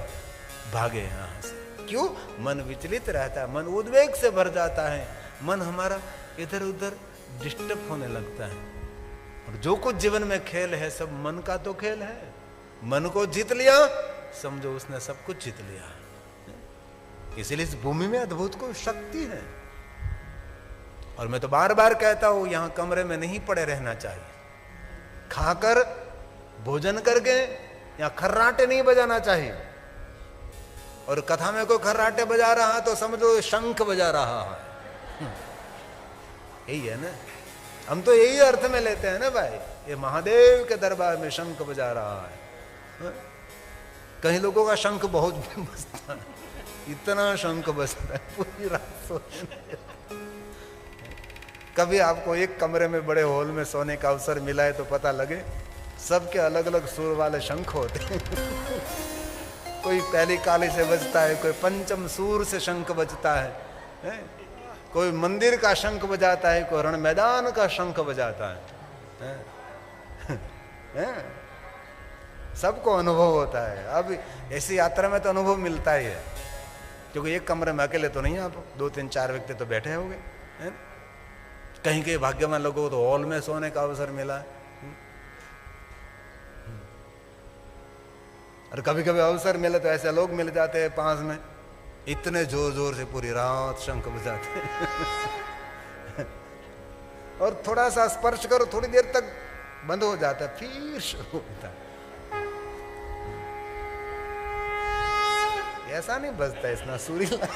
Speaker 1: भागे यहाँ से। क्यों? मन विचलित रहता है, मन उद्वेग से भर जाता है, मन हमारा इधर उधर डिस्टर्ब होने लगता है। और जो कुछ जीवन में खेल है सब मन का तो खेल है। मन को जीत लिया, समझो उसने सब कुछ जीत लिया। इसलिए इस भूमि में अद्भुत को शक्ति है। और मैं तो बार बार कहता हूं, यहां कमरे में नहीं पड़े रहना चाहिए। खाकर भोजन करके या खर्राटे नहीं बजाना चाहिए। और कथा में कोई खर्राटे बजा रहा तो समझो शंख बजा रहा है। यही है ना, हम तो यही अर्थ में लेते हैं ना भाई, ये महादेव के दरबार में शंख बजा रहा है। कई लोगों का शंख बहुत बजता है, इतना शंख बजता है पूरी रात सोने। कभी आपको एक कमरे में बड़े हॉल में सोने का अवसर मिला है तो पता लगे सबके अलग अलग सुर वाले शंख होते हैं। कोई पहली काली से बजता है, कोई पंचम सूर से शंख बजता है, कोई मंदिर का शंख बजाता है, कोई रण मैदान का शंख बजाता है। सबको अनुभव होता है। अब ऐसी यात्रा में तो अनुभव मिलता ही है, क्योंकि एक कमरे में अकेले तो नहीं, आप 2-3-4 व्यक्ति तो बैठे होंगे। कहीं के भाग्यवान लोगों को तो हॉल में सोने का अवसर मिला है। और कभी कभी अवसर मिले तो ऐसे लोग मिल जाते हैं पास में, इतने जोर जोर से पूरी रात शंख बजाते हैं। और थोड़ा सा स्पर्श करो, थोड़ी देर तक बंद हो जाता है, फिर शुरू होता है। ऐसा नहीं बजता, इतना सुरीला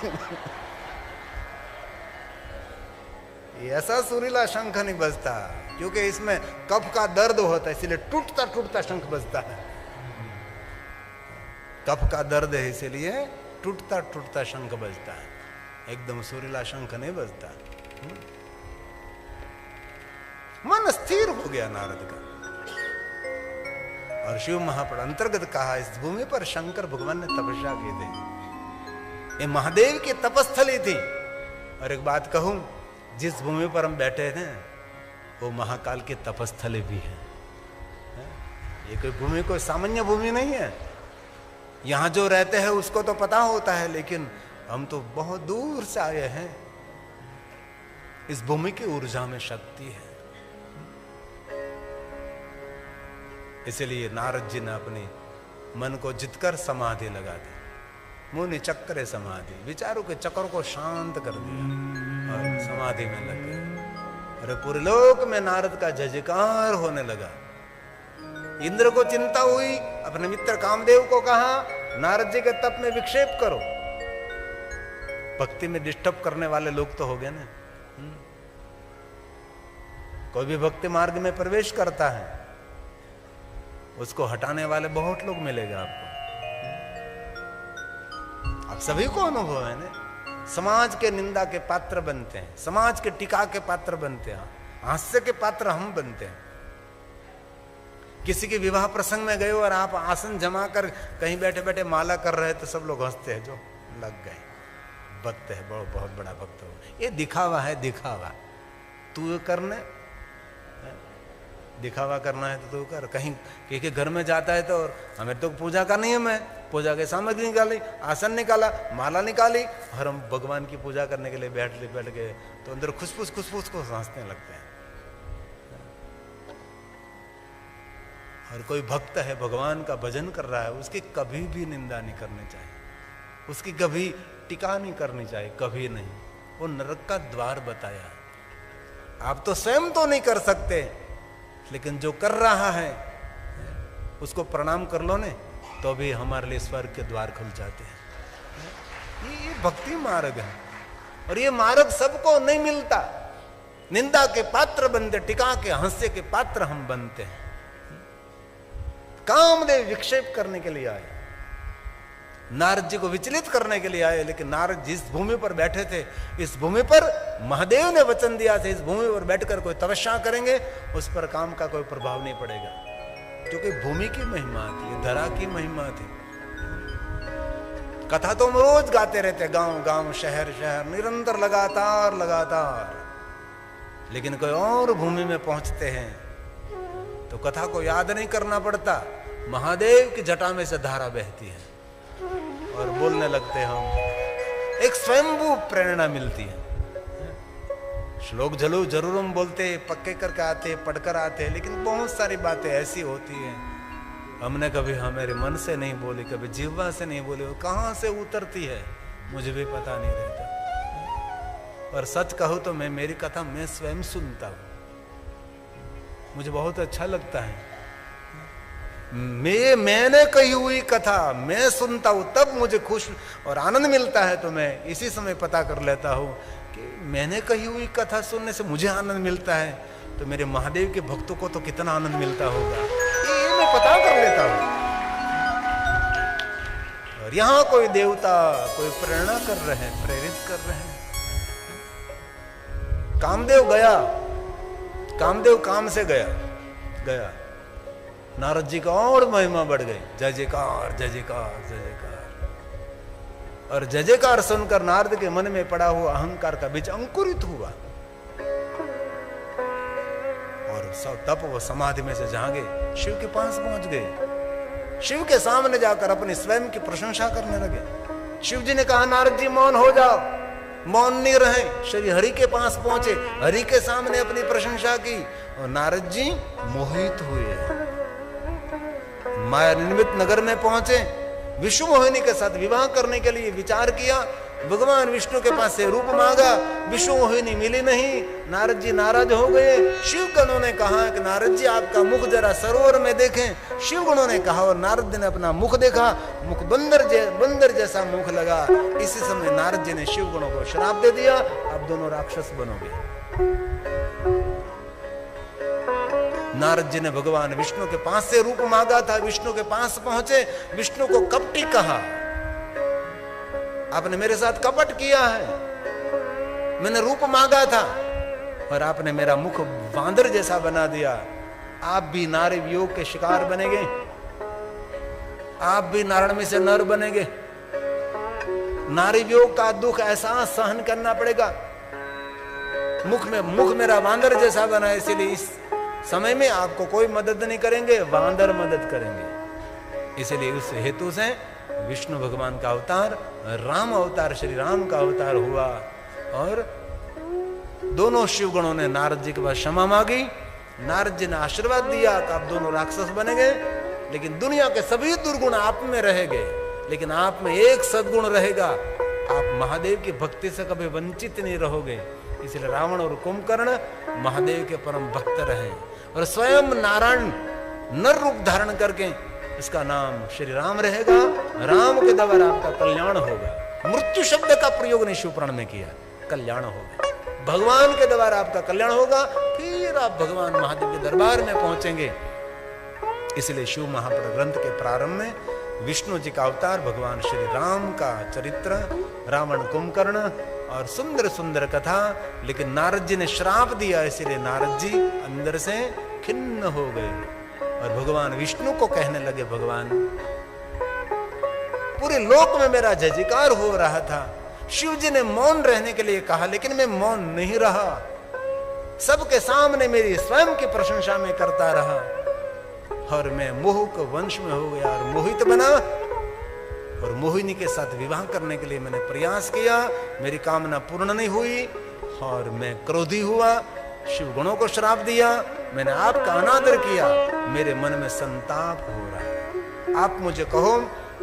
Speaker 1: ऐसा सुरीला शंख नहीं बजता, क्योंकि इसमें कफ का दर्द होता है, इसलिए टूटता टूटता शंख बजता है। कफ का दर्द है, इसीलिए टूटता टूटता शंख बजता है, एकदम सुरीला शंख नहीं बजता। मन स्थिर हो गया नारद का। और शिव महापुराण अंतर्गत कहा, इस भूमि पर शंकर भगवान ने तपस्या की थी, ये महादेव की तपस्थली थी। और एक बात कहूं, जिस भूमि पर हम बैठे थे वो महाकाल की तपस्थली भी है। ये कोई भूमि कोई सामान्य भूमि नहीं है। यहां जो रहते हैं उसको तो पता होता है, लेकिन हम तो बहुत दूर से आए हैं। इस भूमि की ऊर्जा में शक्ति है। इसलिए नारद जी ने अपने मन को जितकर समाधि लगा दी, मुनि चक्रे समाधि, विचारों के चक्र को शांत कर दिया और समाधि में लग गए। अरे पूरे लोक में नारद का जयकार होने लगा। इंद्र को चिंता हुई, अपने मित्र कामदेव को कहा नारद जी के तप में विक्षेप करो। भक्ति में डिस्टर्ब करने वाले लोग तो हो गए ना। कोई भी भक्ति मार्ग में प्रवेश करता है उसको हटाने वाले बहुत लोग मिलेगा आपको। आप सभी को अनुभव है ना। समाज के निंदा के पात्र बनते हैं, समाज के टीका के पात्र बनते हैं, हास्य के पात्र हम बनते हैं। किसी के विवाह प्रसंग में गए और आप आसन जमा कर कहीं बैठे बैठे माला कर रहे तो सब लोग हंसते हैं, जो लग गए भक्त है, बहुत बड़ा भक्त हो। ये दिखावा है, दिखावा। तू करने दिखावा करना है तो तू कर। कहीं के घर में जाता है तो हमें तो पूजा करनी है, मैं पूजा की सामग्री निकाली, आसन निकाला, माला निकाली, और हम भगवान की पूजा करने के लिए बैठ गए तो अंदर खुशफुस को सांसने लगते हैं। और कोई भक्त है भगवान का भजन कर रहा है, उसकी कभी भी निंदा नहीं करनी चाहिए, उसकी कभी टीका नहीं करनी चाहिए, कभी नहीं। वो नरक का द्वार बताया। आप तो स्वयं तो नहीं कर सकते, लेकिन जो कर रहा है उसको प्रणाम कर लो ने, तो भी हमारे लिए स्वर्ग के द्वार खुल जाते हैं। ये भक्ति मार्ग है, और ये मार्ग सबको नहीं मिलता। निंदा के पात्र बनते, टिका के हास्य के पात्र हम बनते हैं। कामदेव विक्षेप करने के लिए आए, नारद जी को विचलित करने के लिए आए, लेकिन नारद जिस भूमि पर बैठे थे, इस भूमि पर महादेव ने वचन दिया था, इस भूमि पर बैठकर कोई तपस्या करेंगे उस पर काम का कोई प्रभाव नहीं पड़ेगा, क्योंकि भूमि की महिमा थी, धरा की महिमा थी। कथा तो हम रोज गाते रहते, गांव गांव शहर शहर, निरंतर लगातार, लेकिन कोई और भूमि में पहुंचते हैं तो कथा को याद नहीं करना पड़ता, महादेव की जटा में से धारा बहती है और बोलने लगते हम, एक स्वयंभू प्रेरणा मिलती है। श्लोक जरूर हम बोलते, पक्के करके आते, पढ़कर आते, लेकिन बहुत सारी बातें ऐसी होती हैं हमने कभी हमारे मन से नहीं बोली, कभी जिह्वा से नहीं बोली, वो कहां से उतरती है मुझे भी पता नहीं रहता। और सच कहूं तो मेरी कथा मैं स्वयं सुनता हूं, मुझे बहुत अच्छा लगता है। मैंने कही हुई कथा मैं सुनता हूं, तब मुझे खुश और आनंद मिलता है। तो मैं इसी समय पता कर लेता हूं कि मैंने कही हुई कथा सुनने से मुझे आनंद मिलता है, तो मेरे महादेव के भक्तों को तो कितना आनंद मिलता होगा, ये मैं पता कर लेता हूं। और यहां कोई देवता कोई प्रेरणा कर रहे हैं, प्रेरित कर रहे हैं। कामदेव गया, कामदेव काम से गया, नारद जी का और महिमा बढ़ गई, जय जयकार जय जयकार जय जयकार। और जय जयकार सुनकर नारद के मन में पड़ा हुआ अहंकार का बीज अंकुरित हुआ, और तब वो समाधि में से जागे शिव के पास पहुंच गए। शिव के सामने जाकर अपनी स्वयं की प्रशंसा करने लगे। शिव जी ने कहा, नारद जी मौन हो जाओ, मौन नहीं रहे। श्री हरि के पास पहुंचे, हरि के सामने अपनी प्रशंसा की, और नारद जी मोहित हुए। माया निर्मित नगर में पहुंचे, विष्णु मोहिनी के साथ विवाह करने के लिए विचार किया। भगवान विष्णु के पास से रूप मांगा, विष्णु मोहिनी मिली नहीं, नारद जी नाराज हो गए। शिव गणों ने कहा कि नारद जी आपका मुख जरा सरोवर में देखें। शिव गणों ने कहा, और नारद जी ने अपना मुख देखा, मुख बंदर जैसा मुख लगा। इसी समय नारद जी ने शिव गणों को श्राप दे दिया, आप दोनों राक्षस बनोगे। नारद जी ने भगवान विष्णु के पास से रूप मांगा था, विष्णु के पास पहुंचे, विष्णु को कपटी कहा, आपने मेरे साथ कपट किया है, मैंने रूप मांगा था और आपने मेरा मुख वांदर जैसा बना दिया। आप भी नारी वियोग के शिकार बनेंगे, आप भी नारायण में से नर बनेंगे, नारी वियोग का दुख ऐसा सहन करना पड़ेगा। मुख मेरा वांदर जैसा बना, इसीलिए इस समय में आपको कोई मदद नहीं करेंगे, वांदर मदद करेंगे। इसलिए उस हेतु से विष्णु भगवान का अवतार, राम अवतार, श्री राम का अवतार हुआ। और दोनों शिवगणों ने नारद जी के पास क्षमा मांगी। नारद जी ने आशीर्वाद दिया कि आप दोनों राक्षस बनेंगे, लेकिन दुनिया के सभी दुर्गुण आप में रहेंगे, लेकिन आप में एक सद्गुण रहेगा, आप महादेव की भक्ति से कभी वंचित नहीं रहोगे। इसलिए रावण और कुंभकर्ण महादेव के परम भक्त रहे, और स्वयं नारायण नर रूप धारण करके इसका नाम श्री राम रहेगा। राम के द्वारा आपका कल्याण होगा। मृत्यु शब्द का प्रयोग ने शिवपुराण में किया, कल्याण होगा। भगवान के द्वारा आपका कल्याण होगा, फिर आप भगवान महादेव के दरबार में पहुंचेंगे। इसलिए शिव महापुराण ग्रंथ के प्रारंभ में विष्णु जी का अवतार भगवान श्री राम का चरित्र, रावण कुंभकर्ण और सुंदर सुंदर कथा। लेकिन नारद जी ने श्राप दिया, इसलिए नारद जी अंदर से खिन्न हो गए और भगवान विष्णु को कहने लगे, भगवान पूरे लोक में मेरा जय जयकार हो रहा था, शिव जी ने मौन रहने के लिए कहा, लेकिन मैं मौन नहीं रहा। सबके सामने मेरी स्वयं की प्रशंसा में करता रहा और मैं मोह के वंश में हो गया और मोहित बना और मोहिनी के साथ विवाह करने के लिए मैंने प्रयास किया। मेरी कामना पूर्ण नहीं हुई और मैं क्रोधी हुआ, शिव गुणों को श्राप दिया, मैंने आपका अनादर किया, मेरे मन में संताप हो रहा है। आप मुझे कहो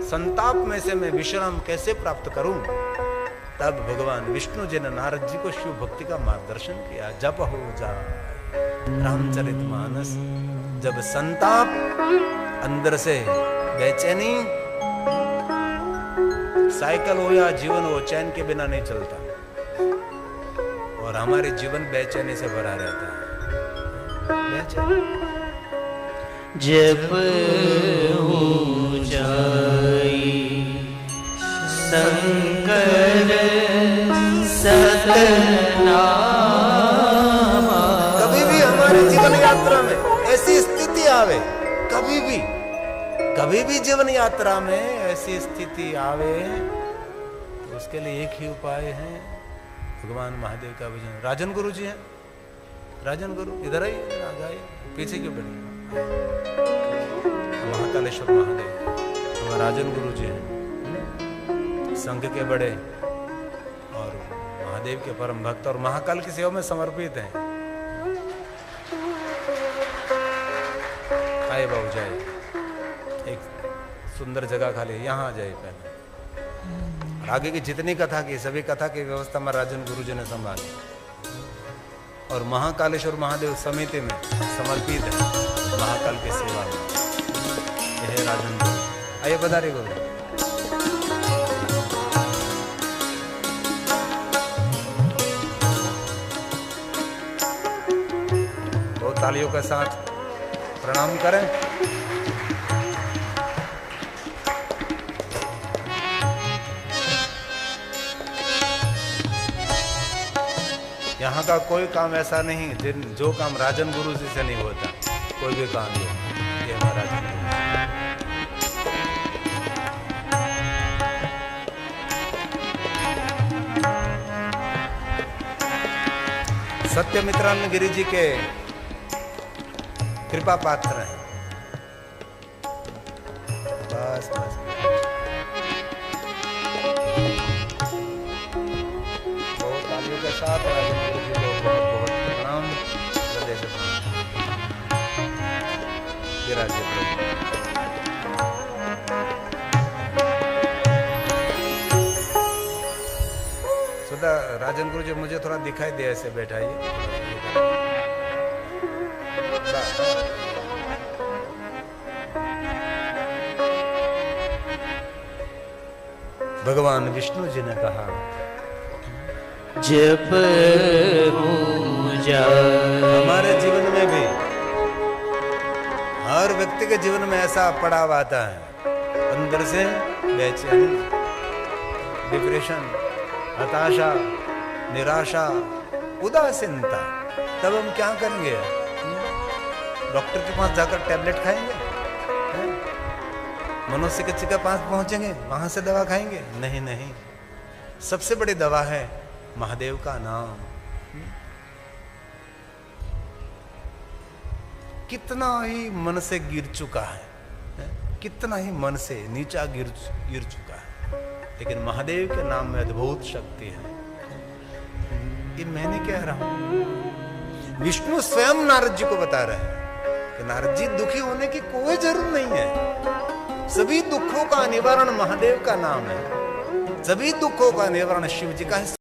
Speaker 1: संताप में से मैं विश्राम कैसे प्राप्त करूं? तब भगवान विष्णु जी ने नारद जी को शिव भक्ति का मार्गदर्शन किया। जप हो जाए रामचरितमानस। जब संताप, अंदर से बेचैनी, साइकिल हो या जीवन हो, चैन के बिना नहीं चलता और हमारे जीवन बेचैनी से भरा रहता है। बेचैनी
Speaker 2: जब हो जाई शंकर सतनामा।
Speaker 1: कभी भी हमारे जीवन यात्रा में ऐसी स्थिति आवे, कभी भी जीवन यात्रा में ऐसी स्थिति आवे तो उसके लिए एक ही उपाय है, भगवान महादेव का भजन। राजन गुरु जी हैं, राजन गुरु इधर आइए, इधर आइए, पीछे क्यों बैठे? महाकालेश्वर महादेव हमारे राजन गुरु जी हैं, संघ के बड़े और महादेव के परम भक्त और महाकाल की सेवा में समर्पित हैं। आए बाबू जाए, एक सुंदर जगह खाली यहाँ आ जाए पहले। आगे की जितनी कथा की सभी कथा की व्यवस्था में राजन गुरु जी ने संभाली और महाकालेश्वर महादेव समिति में समर्पित है महाकाल की सेवा में। यह राजन गुरु, आइए पधारिए गुरु। दो तालियों के साथ प्रणाम करें। यहाँ का कोई काम ऐसा नहीं जो काम राजन गुरु जी से नहीं होता, कोई भी काम नहीं। ये हमारा राजन गुरु। सत्यमित्रानंद गिरि जी के कृपा पात्र हैं। बस बस बहुत तालियों के साथ राजन गुरु जी को बहुत बहुत प्रणाम, हृदय से प्रणाम। विराजिए प्रभु। सुधा राजन गुरु जी मुझे थोड़ा दिखाई दे, ऐसे बैठाइए। भगवान विष्णु जी ने कहा
Speaker 2: जप हो जाए।
Speaker 1: हमारे जीवन में भी हर व्यक्ति के जीवन में ऐसा पड़ाव आता है, अंदर से बेचैनी, डिप्रेशन, हताशा, निराशा, उदासीनता। तब हम क्या करेंगे? डॉक्टर के पास जाकर टैबलेट खाएंगे? मनोचिकित्सक के पास पहुंचेंगे, वहां से दवा खाएंगे? नहीं नहीं, सबसे बड़ी दवा है महादेव का नाम। कितना ही मन से गिर चुका है, कितना ही मन से नीचा गिर चुका है, लेकिन महादेव के नाम में अद्भुत शक्ति है। ये मैंने कह रहा हूं, विष्णु स्वयं नारद जी को बता रहे हैं कि नारद जी दुखी होने की कोई जरूरत नहीं है। सभी दुखों का निवारण महादेव का नाम है, सभी दुखों का निवारण शिव जी का है।